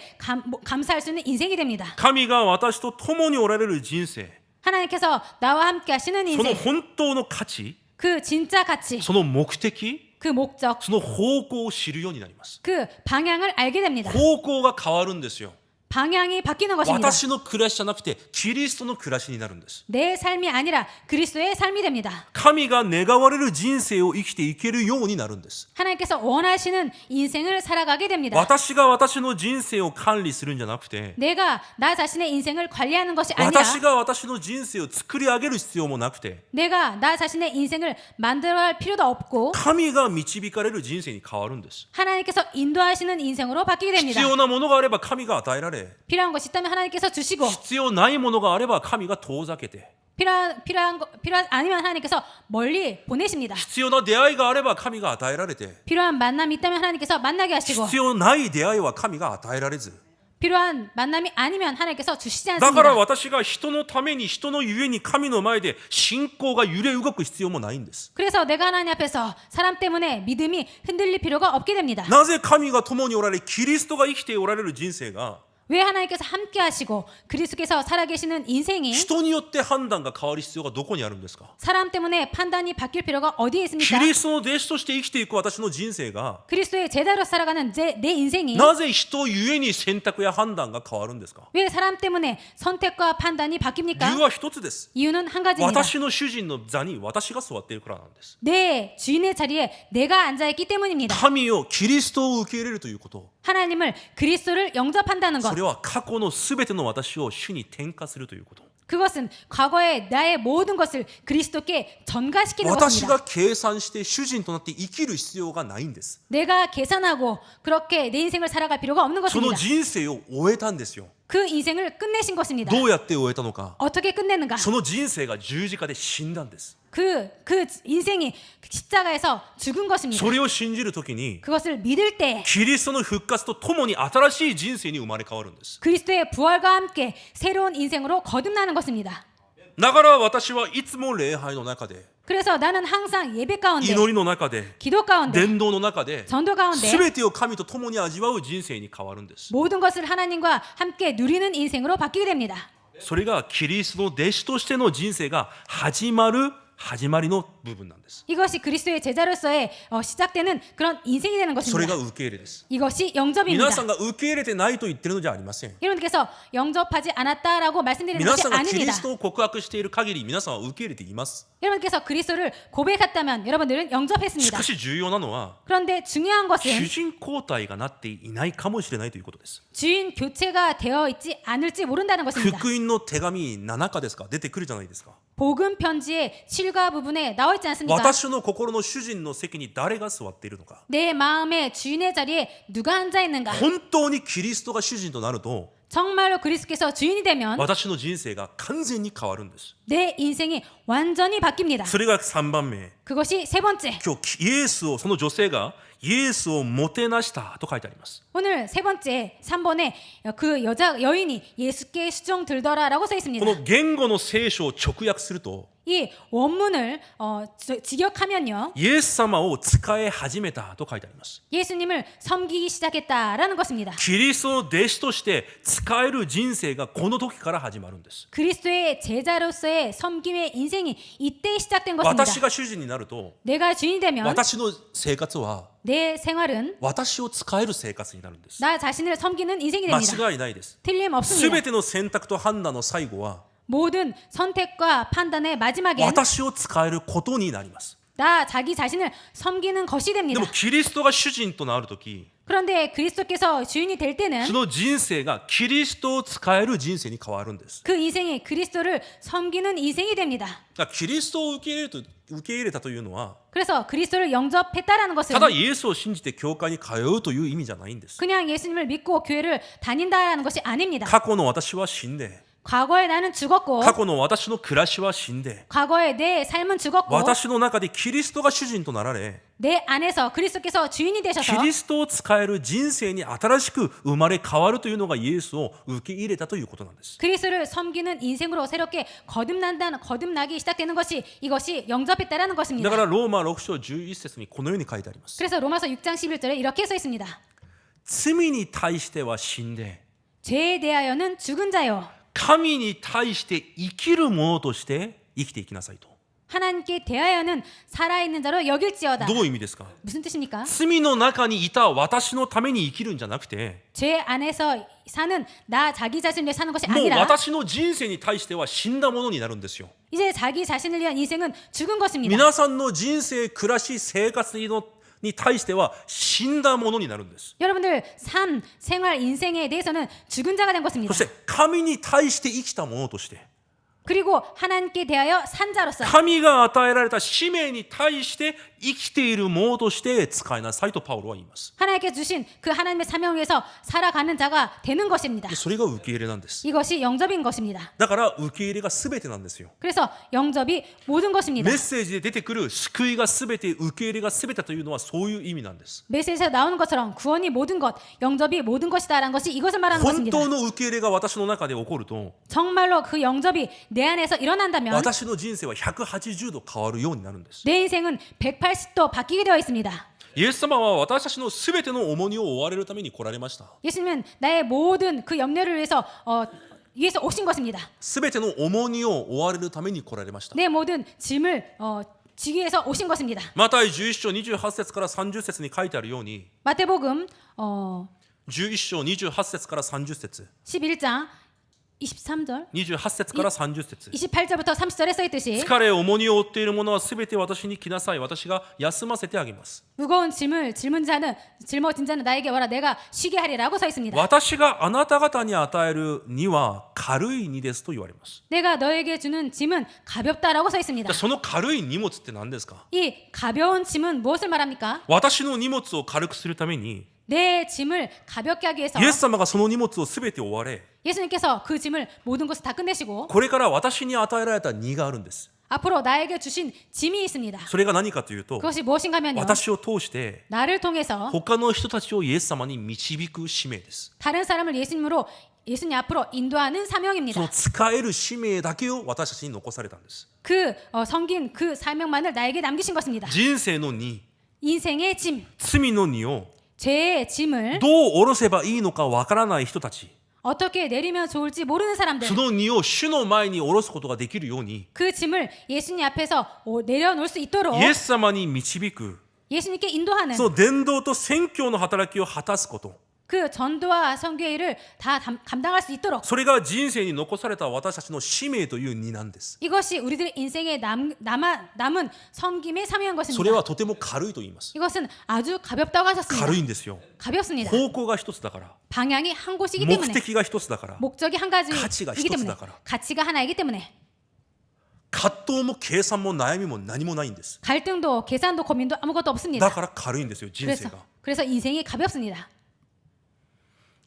S2: 감사할 수 있는 인생이 됩니다.
S1: 神が私と共におられる人生、
S2: 하나님께서 나와 함께 하시는
S1: その
S2: 인생,
S1: 本当の価値、
S2: 그 진짜 가치,
S1: その目的、
S2: 그 목적,
S1: その方向を知るようになります。
S2: 그 방향을 알게 됩니다.
S1: 方向が変わるんですよ。
S2: 방향이 바뀌는 것입니다.
S1: 私の暮らしじゃなくてキリストの暮らしになるんです。
S2: 내 삶이 아니라 그리스도의 삶이 됩니다.
S1: 神が願われる人生を生きていけるようになるんです。
S2: 하나님께서 원하시는 인생을 살아가게 됩니다.
S1: 私が私の人生を管理するんじゃなくて、
S2: 내가 나 자신의 인생을 관리하는 것이 아니라
S1: 私が私の人生を作り上げる必要もなくて、
S2: 내가 나 자신의 인생을 만들어갈 필요도 없고
S1: 神が導かれる人生に変わるんです。
S2: 하나님께서 인도하시는 인생으로 바뀌게
S1: 必
S2: 됩니다.
S1: 要なものがあれば神が与えられ、
S2: 필요한 것이 있다면 하나님께서 주시고
S1: 必要ないものがあれば神が遠ざけて、
S2: 필요한 아니면 하나님께서 멀리 보내십니다.
S1: 必要な出会いがあれば神が与えられて、
S2: 필요한 만남이 있다면 하나님께서 만나게 하시고
S1: 必要ない出会いは神が与えられず、
S2: 필요한 만남이 아니면 하나님께서 주시지
S1: だから
S2: 않습니다.
S1: 私が人のために人のゆえに神の前で信仰が揺れ動く必要もないんです。
S2: 그래서 내가 하나님 앞에서 사람 때문에 믿음이 흔들릴 필요가 없게 됩니다.
S1: なぜ神が共におられキリストが生きておられる人生が
S2: 왜 하나님께서 함께 하시고 그리스도께서 살아계시는 인생이
S1: 人によって判断が変わる必要がどこにあるんですか。
S2: 사람 때문에 판단이 바뀔 필요가 어디에
S1: キ
S2: 있습니까?
S1: リストの弟子として生きていく私の人生が
S2: 그리스도의 제자로 살아가는 내 인생이
S1: なぜ人ゆえに選択や判断が変わるんですか。
S2: 왜 사람 때문에 선택과 판단이
S1: 理
S2: 바뀝니까?
S1: 由は一つです。
S2: 이유는 한 가지입니다.
S1: 私の主人の座に私が座っているからなんです。
S2: 내 주인의 자리에 내가 앉아있기 때문입니다.
S1: 神をキリストを受け入れるということ、
S2: 하나님을 그리스도를 영접한다는
S1: そ
S2: 것,
S1: れは過去のすべての私を主に転化するということ。
S2: 그것은 과거의 나의 모든 것을 그리스도께 전가시키는
S1: 私
S2: 것입니다.
S1: が計算して主人となって生きる必要がないんです。
S2: 내가 계산하고 그렇게 내 인생을 살아갈 필요가 없는
S1: その
S2: 것입니다.
S1: 人生を終えたんですよ。
S2: 그 인생을 끝내신 것입니다.
S1: どうやって終えたのか。
S2: 어떻게 끝내는가?
S1: その人生が十字架で死んだんです。
S2: 그 인생이 십자가에서 죽은 것입니다.
S1: それを信じるときに
S2: 그것을 믿을 때
S1: キリストの復活とともに新しい人生に生まれ変わるんです。
S2: 그리스도의 부활과 함께 새로운 인생으로 거듭나는 것입니다.
S1: だから私はいつも礼拝の中で、
S2: 그래서 나는 항상 예배 가운데,
S1: 祈りの中で、
S2: 기도 가운데,
S1: 伝道の中で
S2: 전도 가운데
S1: 全てを神と共に味わう人生に変わるんです。
S2: 모든 것을 하나님과 함께 누리는 인생으로 바뀌게 됩니다.
S1: それがキリストの弟子としての人生が始まりの部分なんです。
S2: 이것이 그리스도의 제자로서의 시작되는 그런 인생이 되는
S1: それ
S2: 것입니다.
S1: が受け入れです。
S2: 이것이 영접입니다.
S1: 皆さんが受け入れてないと言ってるのじゃありません。
S2: 여러분께서 영접하지 않았다라고 말씀드리는
S1: 皆
S2: 것이
S1: さんがキリ
S2: 아닙니다.
S1: ストを告白している限り皆さんは受け入れています。
S2: 여러분께서 그리스도를 고백했다면 여러분들은
S1: し
S2: 영접했습니다.
S1: かし重要なのは
S2: 그런데 중요한
S1: 主
S2: 것은
S1: 人交代がなっていないかもしれないということです。
S2: 주인 교체가 되어 있지 않을지 모른다는 것입니다.
S1: 福音の手紙7日ですか、出てくるじゃないですか。
S2: 복음 편지의 7과 부분에 나와 있지 않습니까?
S1: 私の心の主人の席に誰が座っているのか。
S2: 내 마음의 주인의 자리에 누가 앉아 있는가?
S1: 本当にキリストが主人となると
S2: 정말로 그리스도께서 주인이 되면
S1: 私の人生が完全に変わるんです。
S2: 내 인생이 완전히 바뀝니다.
S1: それが3番目。
S2: 그것이 세 번째.
S1: 今日イエスを、その女性がイエスをもてなしたと書いてあります。
S2: 오늘 세 번째 3번에 그 여인이 예수께 수종 들더라라고 써
S1: こ
S2: 있습니다.
S1: の言語の聖書を直訳すると
S2: 이 원문을 직역하면요.
S1: イエス様を仕え始めたと書いてあります。
S2: 예수님을 섬기기 시작했다라는 것입니다.
S1: キリストの弟子として仕える人生がこの時から始まるんです。
S2: 그리스도의 제자로서의 섬김의 인생이 이때 시작된 것입니다.
S1: 私が主人になると
S2: 내가 주인이 되면
S1: 私の生活は
S2: 내 생활은
S1: 私を仕える生活になるんです。
S2: 나 자신을 섬기는 인생이
S1: 間
S2: 됩니다.
S1: 違いないです。 す
S2: 틀림없습니다.
S1: べての選択と判断の最後は
S2: 모든 선택과 판단의 마지막엔
S1: 私を仕えることになります。
S2: 나 자기 자신을 섬기는 것이
S1: で
S2: 됩니다.
S1: もキリストが主人となるとき
S2: 그런데 그리스도께서 주인이 될
S1: そ
S2: 때는
S1: の人生がキリストを仕える人生に変わるんです。
S2: 그 인생이 그리스도를 섬기는 인생이 됩니다.
S1: だからキリストを受け入れたというのは
S2: 그래서 그리스도를 영접했다라는 것은
S1: ただイエスを信じて教会に通うという意味じゃないんです。
S2: 그냥 예수님을 믿고 교회를 다닌다라는 것이 아닙니다.
S1: 過去の私は死んで
S2: 과거에 나는 죽었고
S1: 過去の私の暮らしは死んで
S2: 과거에 내 삶은 죽었고
S1: 私の中でキリストが主人となられ
S2: 내 안에서 그리스도께서 주인이
S1: キ
S2: 되셔서
S1: リストを使える人生に新しく生まれ変わるというのがイエスを受け入れたということなんです。
S2: 그리스도를 섬기는 인생으로 새롭게 거듭나기 시작되는 것이 이것이 영접했다라는
S1: だ
S2: 것입니다.
S1: からローマ6章11節にこのように書いてあります。
S2: 그래서 로마서 6장 11절에 이렇게 써 있습니다.
S1: 罪に対しては死んで
S2: 죄에 대하여는 죽은 자요
S1: 神に対して生きる者として生きていきなさいと。
S2: 하나님께 대하여는 살아있는 자로 여길지어다.
S1: どういう意味ですか。
S2: 무슨 뜻입니까?
S1: 罪の中にいた私のために生きるんじゃなくて
S2: 죄 안에서 사는 나 자기 자신을 위해 사는 것이
S1: もう
S2: 아니라
S1: 私の人生に対しては死んだものになるんですよ。
S2: 이제 자기 자신을 위한 인생은 죽은 것입니다.
S1: 皆さんの人生、暮らし、生活に対しては死んだものになるんです。
S2: 여러분들 삶, 생활, 인생에 대해서는 죽은 자가 된
S1: そ
S2: 것입니다.
S1: して神に対して生きたものとして
S2: 그리고 하나님께 대하여 산자로서
S1: 神が与えられた使命に対して生きているものとして使いなさいとパウロは言います。
S2: 하나님께 주신 그 하나님의 사명을 위해서 살아가는 자가 되는 것입니다.
S1: それが受け入れなんです。
S2: 이것이 영접인 것입니다.
S1: だから受け入れが全てなんですよ。
S2: 그래서 영접이 모든 것입니다.
S1: メッセージで出てくる救いが全て、受け入れが全てというのはそういう意味なんです。
S2: 메시지에서 나오는 것처럼 구원이 모든 것, 영접이 모든 것이다라는 것이 이것을 말하는
S1: 本
S2: 것입니다.
S1: 当の受け入れが私の中で起こると、
S2: 정말로 그 영접이 내 안에서 일어난다면
S1: 私の人生は180度変わるようになるんです。
S2: 내 인생은 180도 바뀌게 되어 있습니다.
S1: イエス様は私たちの全ての重荷を負われるために来られました。
S2: 예수님은 나의 모든 그 염려를 위해서 오신 것입니다.
S1: 全ての重荷を負われるために来られました。
S2: 내 모든 짐을 지기 위해서 오신 것입니다.
S1: マタイ11章28節から30節に書いてあるように、
S2: 마태복음
S1: 11章28節から30節、
S2: 11장 23절
S1: 28節から30節、
S2: 28절부터 30절에 써 있듯이
S1: 疲れ重荷を負っている者はすべて私に来なさい。私が休ませてあげます。
S2: 무거운 짐을 짊어진 자는 나에게 와라 내가 쉬게 하리라고 써 있습니다.
S1: 私があなた方に与える荷は軽い荷ですと言われます。
S2: 내가 너에게 주는 짐은 가볍다라고 써 있습니다.
S1: その軽い荷物って何ですか？
S2: 이 가벼운 짐은 무엇을 말합니까?
S1: 私の荷物を軽くするために
S2: 내 짐을 가볍게 하기 위해서
S1: イエス様がその荷物をすべて負われ、
S2: 예수님께서 그 짐을 모든 것을 다 끝내시고
S1: これから私に与えられた荷があるんです。
S2: 앞으로 나에게 주신 짐이 있습니다.
S1: それが何かというと、
S2: 그것이 무엇인가 하면요.
S1: 私を通して
S2: 나를 통해서
S1: 他の人たちをイエス様に導く使命です。
S2: 다른 사람을 예수님 앞으로 인도하는
S1: そ
S2: 사명입니다.
S1: の使える使命だけを私たちに残されたんです。
S2: 그 섬긴 그 사명만을 나에게 남기신 것입니다.
S1: 人生の荷、
S2: 인생의 짐,
S1: 罪の荷を
S2: 죄의 짐을
S1: どう下ろせばいいのかわからない人たち、
S2: 어떻게 내리면 좋을지 모르는 사람들
S1: その荷を主の前に下ろすことができるように、
S2: 그 짐을 예수님 앞에서 내려놓을 수 있도록
S1: イエス様に導く、
S2: 예수님께 인도하는
S1: その伝道と宣教の働きを果たすこと、
S2: 그 전도와 선교의 일을 다 감당할 수 있도록
S1: それが人生に残された私たちの使命という荷なんです。
S2: 이것이 우리들의 인생에 남은 섬김의 사명인
S1: それ
S2: 것입니다.
S1: はとても軽いと言います。
S2: 이것은 아주 가볍다고 하셨습니다.
S1: 軽いんですよ。
S2: 가볍습니다.
S1: 方向が一つだから、
S2: 방향이 한 곳이기
S1: 目
S2: 때문에
S1: 的が一つだから、
S2: 목적이 한
S1: 가치가
S2: 가지이기 때문에
S1: 하나다から.
S2: 가치가 하나이기 때문에
S1: 葛藤も計算も悩みも何もないんです。
S2: 갈등도 계산도 고민도 아무것도 없습니다.
S1: だから軽いんですよ、人生が。
S2: 그래서 인생이 가볍습니다.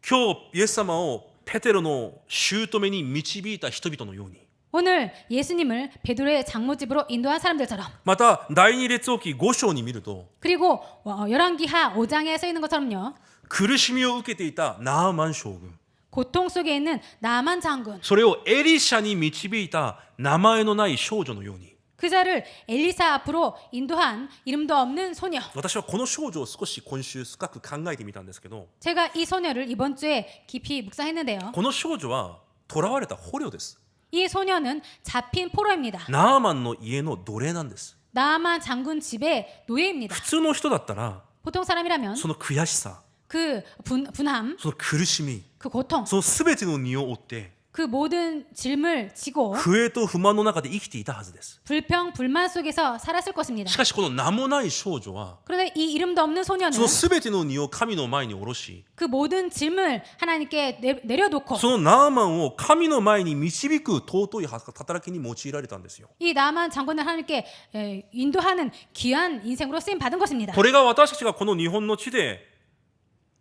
S1: 今日イエス様をペテロの姑に導いた人々のように、
S2: 오늘 예수님을 베드로의 장모집으로 인도한 사람들처럼
S1: また第二列王記5章に見ると、
S2: 그리고 열왕기하 5장에 써 있는 것처럼요.
S1: 苦しみを受けていたナーマン将軍、
S2: 고통 속에 있는 나만 장군
S1: それをエリシャに導いた名前のない少女のように、
S2: 그 자를 엘리사 앞으로 인도한 이름도 없는 소녀.
S1: 私はこの少女を少し今週深く考えてみたんですけど、
S2: 제가 이 소녀를 이번 주에 깊이 묵상했는데요.
S1: この少女は囚われた捕虜です。
S2: 이 소녀는 잡힌 포로입니다.
S1: ナーマンの家の奴隷なんです。
S2: 나만 장군 집의 노예입니다.
S1: 普通の人だったら
S2: 보통 사람이라면
S1: その悔しさ、
S2: 그 분함,
S1: その苦しみ、
S2: 그 고통,
S1: その全ての荷を負って
S2: 그 모든 짐을 지고
S1: 不栄と不満の中で生きていたはずです。
S2: 불평, 불만 속에서 살았을 것입니다.
S1: しかしこの名もない少女は
S2: 그런데 이 이름도 없는 소녀는
S1: その全ての荷を神の前に下ろし、
S2: 그 모든 짐을 하나님께 내려놓고
S1: そのナーマンを神の前に導く尊い働きに用いられたんですよ。
S2: 이 나만 장군을 하나님께 인도하는 귀한 인생으로 쓰임 받은 것입니다.
S1: これが私たちがこの日本の地で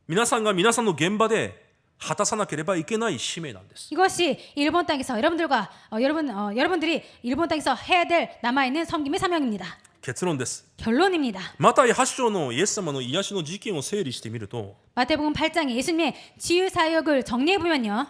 S1: 皆さんが皆さんの現場で果たさなければいけない使命なんです。
S2: 이것이 일본 땅에서 여러분들이 일본 땅에서 해야 될 남아있는 섬김의 사명입니다.
S1: 結論です。
S2: 결론입니다.
S1: マタイ8章のイエス様の癒しの事件を整理してみると、
S2: 마태복음 8장에 예수님의 치유 사역을 정리해 보면요.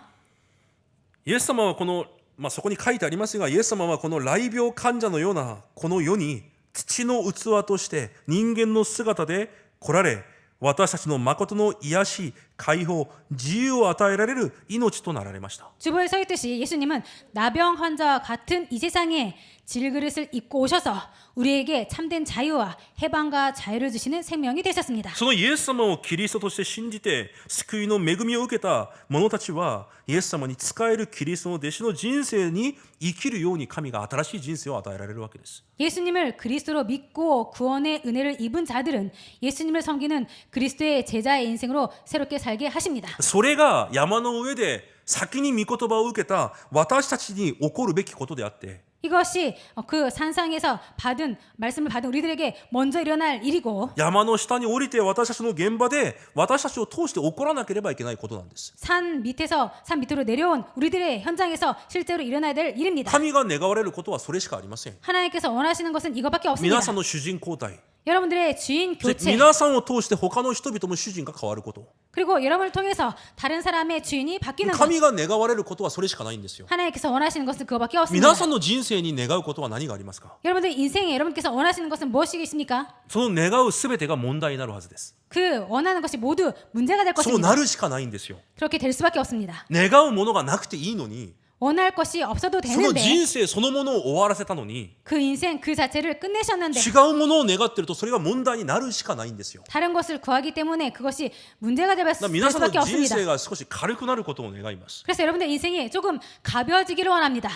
S1: イエス様はこの、そこに書いてありますが、イエス様はこの雷病患者のようなこの世に土の器として人間の姿で来られ、私たちの誠の癒し、解放、自由を与えられる命となられました。
S2: 주보에 서 있듯이 예수님은 나병 환자와 같은 이 세상에 질그릇을 입고 오셔서 우리에게 참된 자유와 해방과 자유를 주시는 생명이 되셨습니다.
S1: そのイエス様をキリストとして信じて救いの恵みを受けた者たちはイエス様に仕えるキリストの弟子の人生に生きるように神が新しい人生を与えられるわけです。
S2: 예수님을 그리스도로 믿고 구원의 은혜를 입은 자들은 예수님을 섬기는 그리스도의 제자의 인생으로 새롭게 살게 하십니다.
S1: それが山の上で先に御言葉を受けた私たちに起こるべきことであって
S2: 이것이 그 산상에서 받은 말씀을 받은 우리들에게 먼저 일어날 일이고
S1: 山の下に降りて私たちの現場で私たちを通して起こらなければいけないことなんです。
S2: 산 밑으로 내려온 우리들의 현장에서 실제로 일어나야 될 일입니다.
S1: 神が願われることはそれしかありません。
S2: 하나님께서 원하시는 것은 이것밖에 없습니다.
S1: 皆さんの主人交代
S2: 여러분들의 주인 교체
S1: 皆さんを通して他の人々も主人が変わること
S2: 그리고 여러분을 통해서 다른 사람의 주인이 바뀌는 것
S1: 神が願われることはそれしかないんですよ。
S2: 하나님께서 원하시는 것은 그것밖에 없습니다.
S1: 皆さんの人生に願うことは何がありますか？
S2: 여러분들 인생에 여러분께서 원하시는 것은 무엇이겠습니까?
S1: その願うすべてが問題になるはずです。
S2: 그 원하는 것이 모두 문제가 될
S1: そう
S2: 것입니다.
S1: なるしかないんですよ。
S2: 그렇게 될 수밖에 없습니다.
S1: 願うものがなくていいのに
S2: 원할 것이 없어도
S1: その
S2: 되는데
S1: 人生そのものを終わらせたのに
S2: 그 인생 그 자체를 끝내셨는데
S1: 違うものを願ってるとそれが問題になるしかないんですよ。
S2: 다른 것을 구하기 때문에 그것이 문제가 될
S1: 皆さんの
S2: 수밖에
S1: 人
S2: 없습니다.
S1: 生が少し軽くなることを願います。
S2: 그래서 여러분들 인생이 조금 가벼워지기를 원합니다.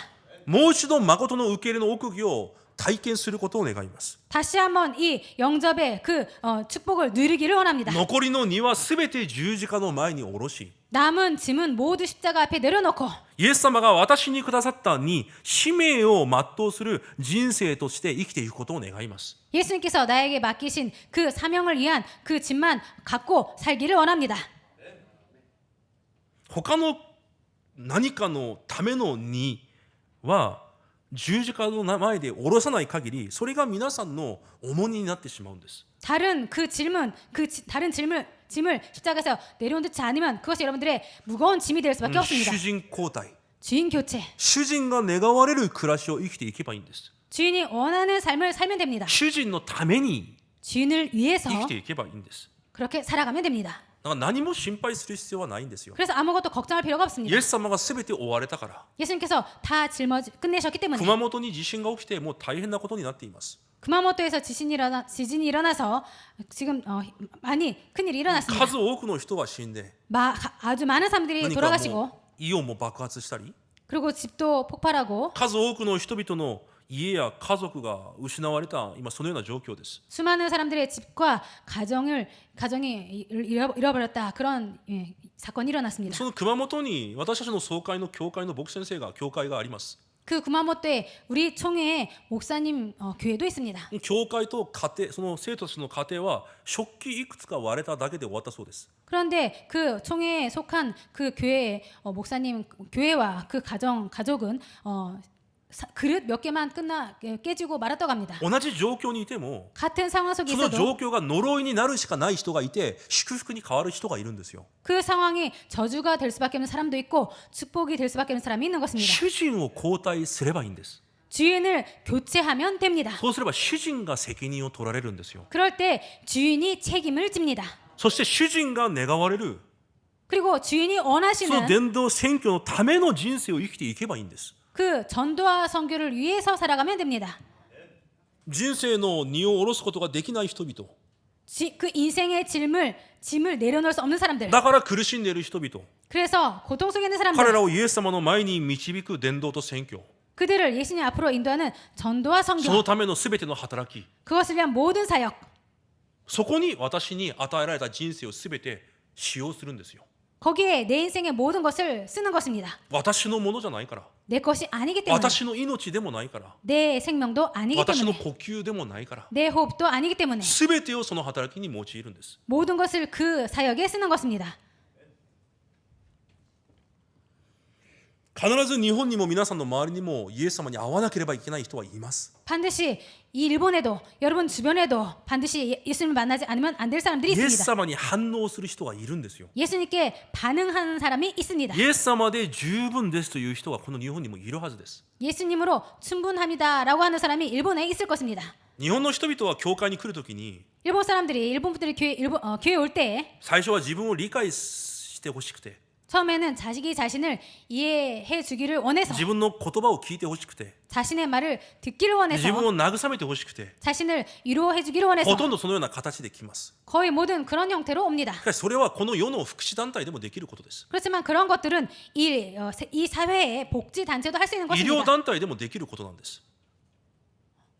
S1: もう一度誠の受け入れの奥義を体験することを願います。
S2: 다시 한번 이 영접의 그 축복을 누리기를 원합니다.
S1: 残りの荷はすべて十字架の前に下ろし
S2: 남은 짐은 모두 십자가 앞에 내려놓고
S1: イエス様が私にくださったに使命を全うする人生として生きていくことを願います。
S2: 예수님께서 나에게 맡기신 그 사명을 위한 그 짐만 갖고 살기를 원합니다.
S1: 他の何かのための荷は十字架の前で下ろさない限りそれが皆さんの重荷になってしまうんです。
S2: 다른 짐을 십자가에서 내려놓지 않으면 그것이 여러분들의 무거운 짐이 될 수밖에 없습니다.
S1: 主人交代
S2: 주인 교체.
S1: 主人が願われる暮らしを生きていけばいいんです。
S2: 주인이 원하는 삶을 살면 됩니다.
S1: 主人のために
S2: 주인을 위해서
S1: 生きていけばいいんです。
S2: 그렇게 살아가면 됩니다.
S1: だから何も心配する必要はないんですよ。
S2: 그래서 아무것도 걱정할 필요가
S1: イ
S2: 없습니다.
S1: エス様が全て追われたから
S2: 예수님께서 다 끝내셨기 때문에
S1: 熊本に地震が起きてもう大変なことになっています。
S2: 구마모토에서 지진이 일어나서 지금 많이 큰일이 일어났습니다.
S1: 数多くの人は死んで
S2: 아주 많은 사람들이
S1: 何かも
S2: 돌아가시고
S1: うイオンも爆発したり
S2: 그리고 집도 폭발하고
S1: 数多くの人々の家や家族が失われた今そのような状況です。
S2: 수많은 사람들의 집과 가정이 잃어버렸다 그런 사건이 일어났습니다.
S1: その熊本に私たちの総会の教会の牧師先生が教会があります。
S2: 그 구마모토에 우리 총회에 목사님 교회도 있습니다.
S1: 教会と家庭その生徒たちの家庭は食器いくつか割れただけで終わったそうです。
S2: 그런데 그 총회에 속한 그 교회 목사님 교회와 그 가족은 그릇 몇 개만 깨지고 말았다고 합니다.
S1: 同じ状況にいても
S2: 같은 상황 속에
S1: その
S2: 있어도
S1: 状況が呪いになるしかない人がいて祝福に変わる人がいるんですよ。
S2: 그 상황이 저주가 될 수밖에 없는 사람도 있고 축복이 될 수밖에 없는 사람이 있는 것입니다.
S1: 主人を交代すればいいんです。
S2: 주인을 교체하면 됩니다.
S1: そうすれば主人が責任を取られるんですよ。
S2: 그럴 때 주인이 책임을 집니다.
S1: そして主人が願われる
S2: 그리고 주인이
S1: その
S2: 원하시는
S1: 伝道選挙のための人生を生きていけばいいんです。
S2: 그 전도와 선교를 위해서 살아가면 됩니다.
S1: 人生の荷を下ろすことができない人々
S2: 그 인생의 짐을 내려놓을 수 없는 사람들.
S1: だから苦しんでいる人々
S2: 그래서 고통 속에 있는
S1: 彼
S2: 사람들.
S1: らをイエス様の前に導く伝道と宣教
S2: 그들을 예수님 앞으로 인도하는 전도와
S1: その
S2: 선교.
S1: ための全ての働き
S2: 그것을 위한 모든 사역.
S1: そこに私に与えられた人生を全て使用するんですよ。
S2: 거기에 내 인생의 모든 것을 쓰는 것입니다.
S1: 私のものじゃないから
S2: 내 것이 아니기 때문에.
S1: 私の命でもないから
S2: 내 생명도 아니기
S1: 私の
S2: 때문에.
S1: 呼吸でもないから
S2: 내 호흡도 아니기 때문에.
S1: 全てをその働きに用いるんです。
S2: 모든 것을 그 사역에 쓰는 것입니다.
S1: 必ず日本にも皆さんの周りにもイエス様に会わなければいけない人はいます。
S2: 반드시 이 일본에도 여러분 주변에도 반드시 예수님을 만나지 않으면 안 될 사람들이
S1: イエス
S2: 있습니다.
S1: 様に反応する人がいるんですよ。
S2: 예수님께 반응하는 사람이 있습니다.
S1: イエス様で十分ですという人がこの日本にもいるはずです。
S2: 예수님으로 충분합니다라고 하는 사람이 일본에 있을 것입니다.
S1: 日本の人々は教会に来るときに
S2: 일본 분들이 교회에 올 때
S1: 最初は自分を理解してほしくて
S2: 처음에는 자식이 자신을 이해해 주기를 원해서
S1: 自分の言葉を聞いてほしくて
S2: 자신의 말을 듣기를 원해서
S1: 自分を慰めてほしくて
S2: 자신을 위로해 주기를 원해서
S1: ほとんどそのような形で来ます。
S2: 거의 모든 그런 형태로 옵니다.
S1: しかしそれはこの世の福祉団体でもできることです。
S2: 그렇지만 그런 것들은 이 사회의 복지 단체도 할 수 있는
S1: 医療
S2: 것입니다.
S1: 団体でもできることなんです。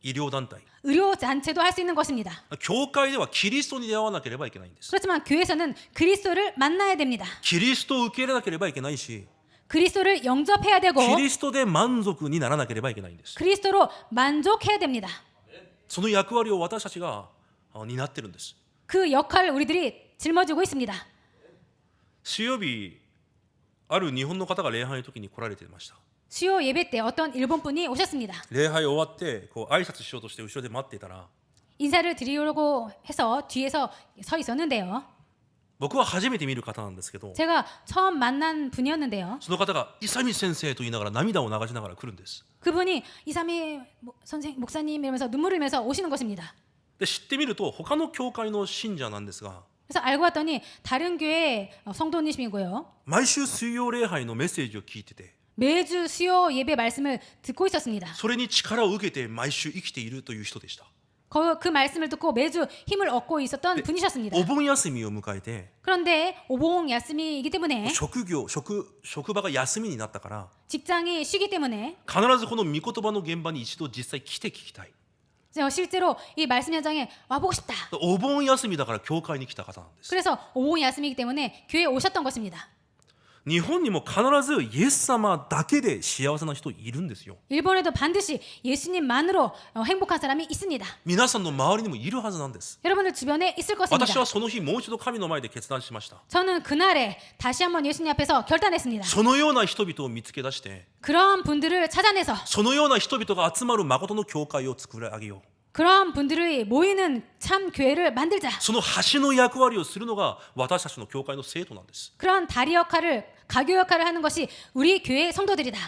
S1: 医療団体
S2: 의료 단체도 할 수 있는 것입니다.
S1: 教会ではキリストに出会わなければいけないんです。
S2: 그렇지만 교회에서는 그리스도를 만나야 됩니다.
S1: キリストを受け入れなければいけないし
S2: 그리스도를 영접해야 되고
S1: キリストで満足にならなければいけないんです。
S2: 그리스도로 만족해야 됩니다.
S1: その役割を私たちが担ってるんです。
S2: 그 역할을 우리들이 짊어지고 있습니다.
S1: 水曜日ある日本の方が礼拝の時に来られていました。
S2: 수요 예배 때 어떤 일본 분이 오셨습니다.
S1: 礼拝終わってこう挨拶しようとして後ろで待っていたら
S2: 인사를 드리려고 해서 뒤에서 서 있었는데요.
S1: 僕は初めて見る方なんですけど
S2: 제가 처음 만난 분이었는데요.
S1: その方がイサミ先生と言いながら涙を流しながら来るんです。
S2: 그분이 이삼희 목사님 이러면서 눈물을 흘리면서 오시는 것입니다.
S1: で知ってみると他の教会の信者なんですが
S2: 그래서 알고 봤더니 다른 교회 성도님이고요.
S1: 毎週水曜礼拝のメッセージを聞いてて
S2: 매주 수요 예배 말씀을 듣고 있었습니다.
S1: それに力を受けて毎週生きているという人でした。
S2: 그 말씀을 듣고 매주 힘을 얻고 있었던 분이셨습니다.
S1: お盆休みを迎えて
S2: 그런데 오봉 야스미이기 때문에
S1: 職場が休みになったから
S2: 직장이 쉬기 때문에
S1: 必ずこの御言葉の現場に一度実際来て聞きたい。
S2: 실제로 이 말씀 현장에 와보고 싶다.
S1: お盆休みだから教会に来た方なんです。
S2: 그래서 오봉 야스미이기 때문에 교회에 오셨던 것입니다.
S1: 日本にも必ずイエス様だけで幸せな人いるんですよ。
S2: 일본에도 반드시 예수님만으로 행복한 사람이 있습니다.
S1: 皆さんの周りにもいるはずなんです。
S2: 여러분들 주변에 있을 것입니다.
S1: 私はその日もう一度神の前で決断しました。
S2: 저는 그날에 다시 한번 예수님 앞에서 결단했습니다.
S1: そのような人々を見つけ出して
S2: 그런 분들을 찾아내서
S1: そのような人々が集まる誠の教会を作り上げよう。
S2: 그런 분들이 모이는 참 교회를 만들자.
S1: その橋の役割をするのが私たちの教会の生徒なんです。
S2: 그런 다리 역할을 가교 역할을 하는 것이 우리 교회의 성도들이다.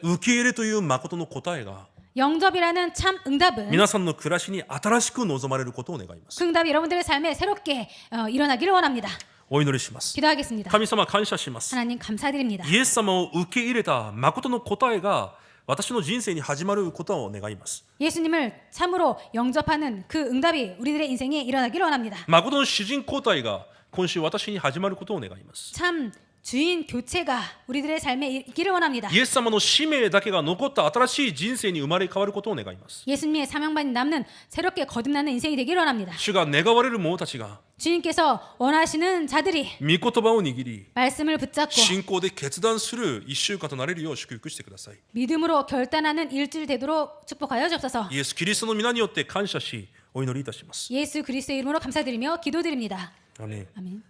S1: 受け入れという誠の答えが
S2: 영접이라는 참 응답은
S1: 皆さんの暮らしに新しく望まれることを願います。
S2: 그 응답이 여러분들의 삶에 새롭게 일어나기를 원합니다.
S1: お祈りします。
S2: 기도하겠습니다.
S1: 神様感謝します。
S2: 하나님 감사드립니다.
S1: イエス様を受け入れた誠の答えが私の人生に始まることを願います。
S2: 예수님을 참으로 영접하는 그 응답이 우리들의 인생에 일어나기를 원합니다.
S1: 誠の主人交代が今週私に始まることを願います。
S2: 참 주인 교체가 우리들의 삶에 있기를 원합니다.
S1: イエス様の使命だけが残った新しい人生に生まれ変わることを願います。
S2: 예수님의 사명만이 남는 새롭게 거듭나는 인생이 되기를 원합니다.
S1: 主が願われる者たちが
S2: 주님께서 원하시는 자들이
S1: 御言葉を握り
S2: 말씀을 붙잡고
S1: 信仰で決断する一週間となれるよう祝福してください。
S2: 믿음으로 결단하는 일주일 되도록 축복하여 주옵소서.
S1: イエス・キリストの皆によって感謝しお祈りいたします。
S2: 예수 그리스도의 이름으로 감사드리며 기도드립니다.
S1: 아멘.
S2: 아멘.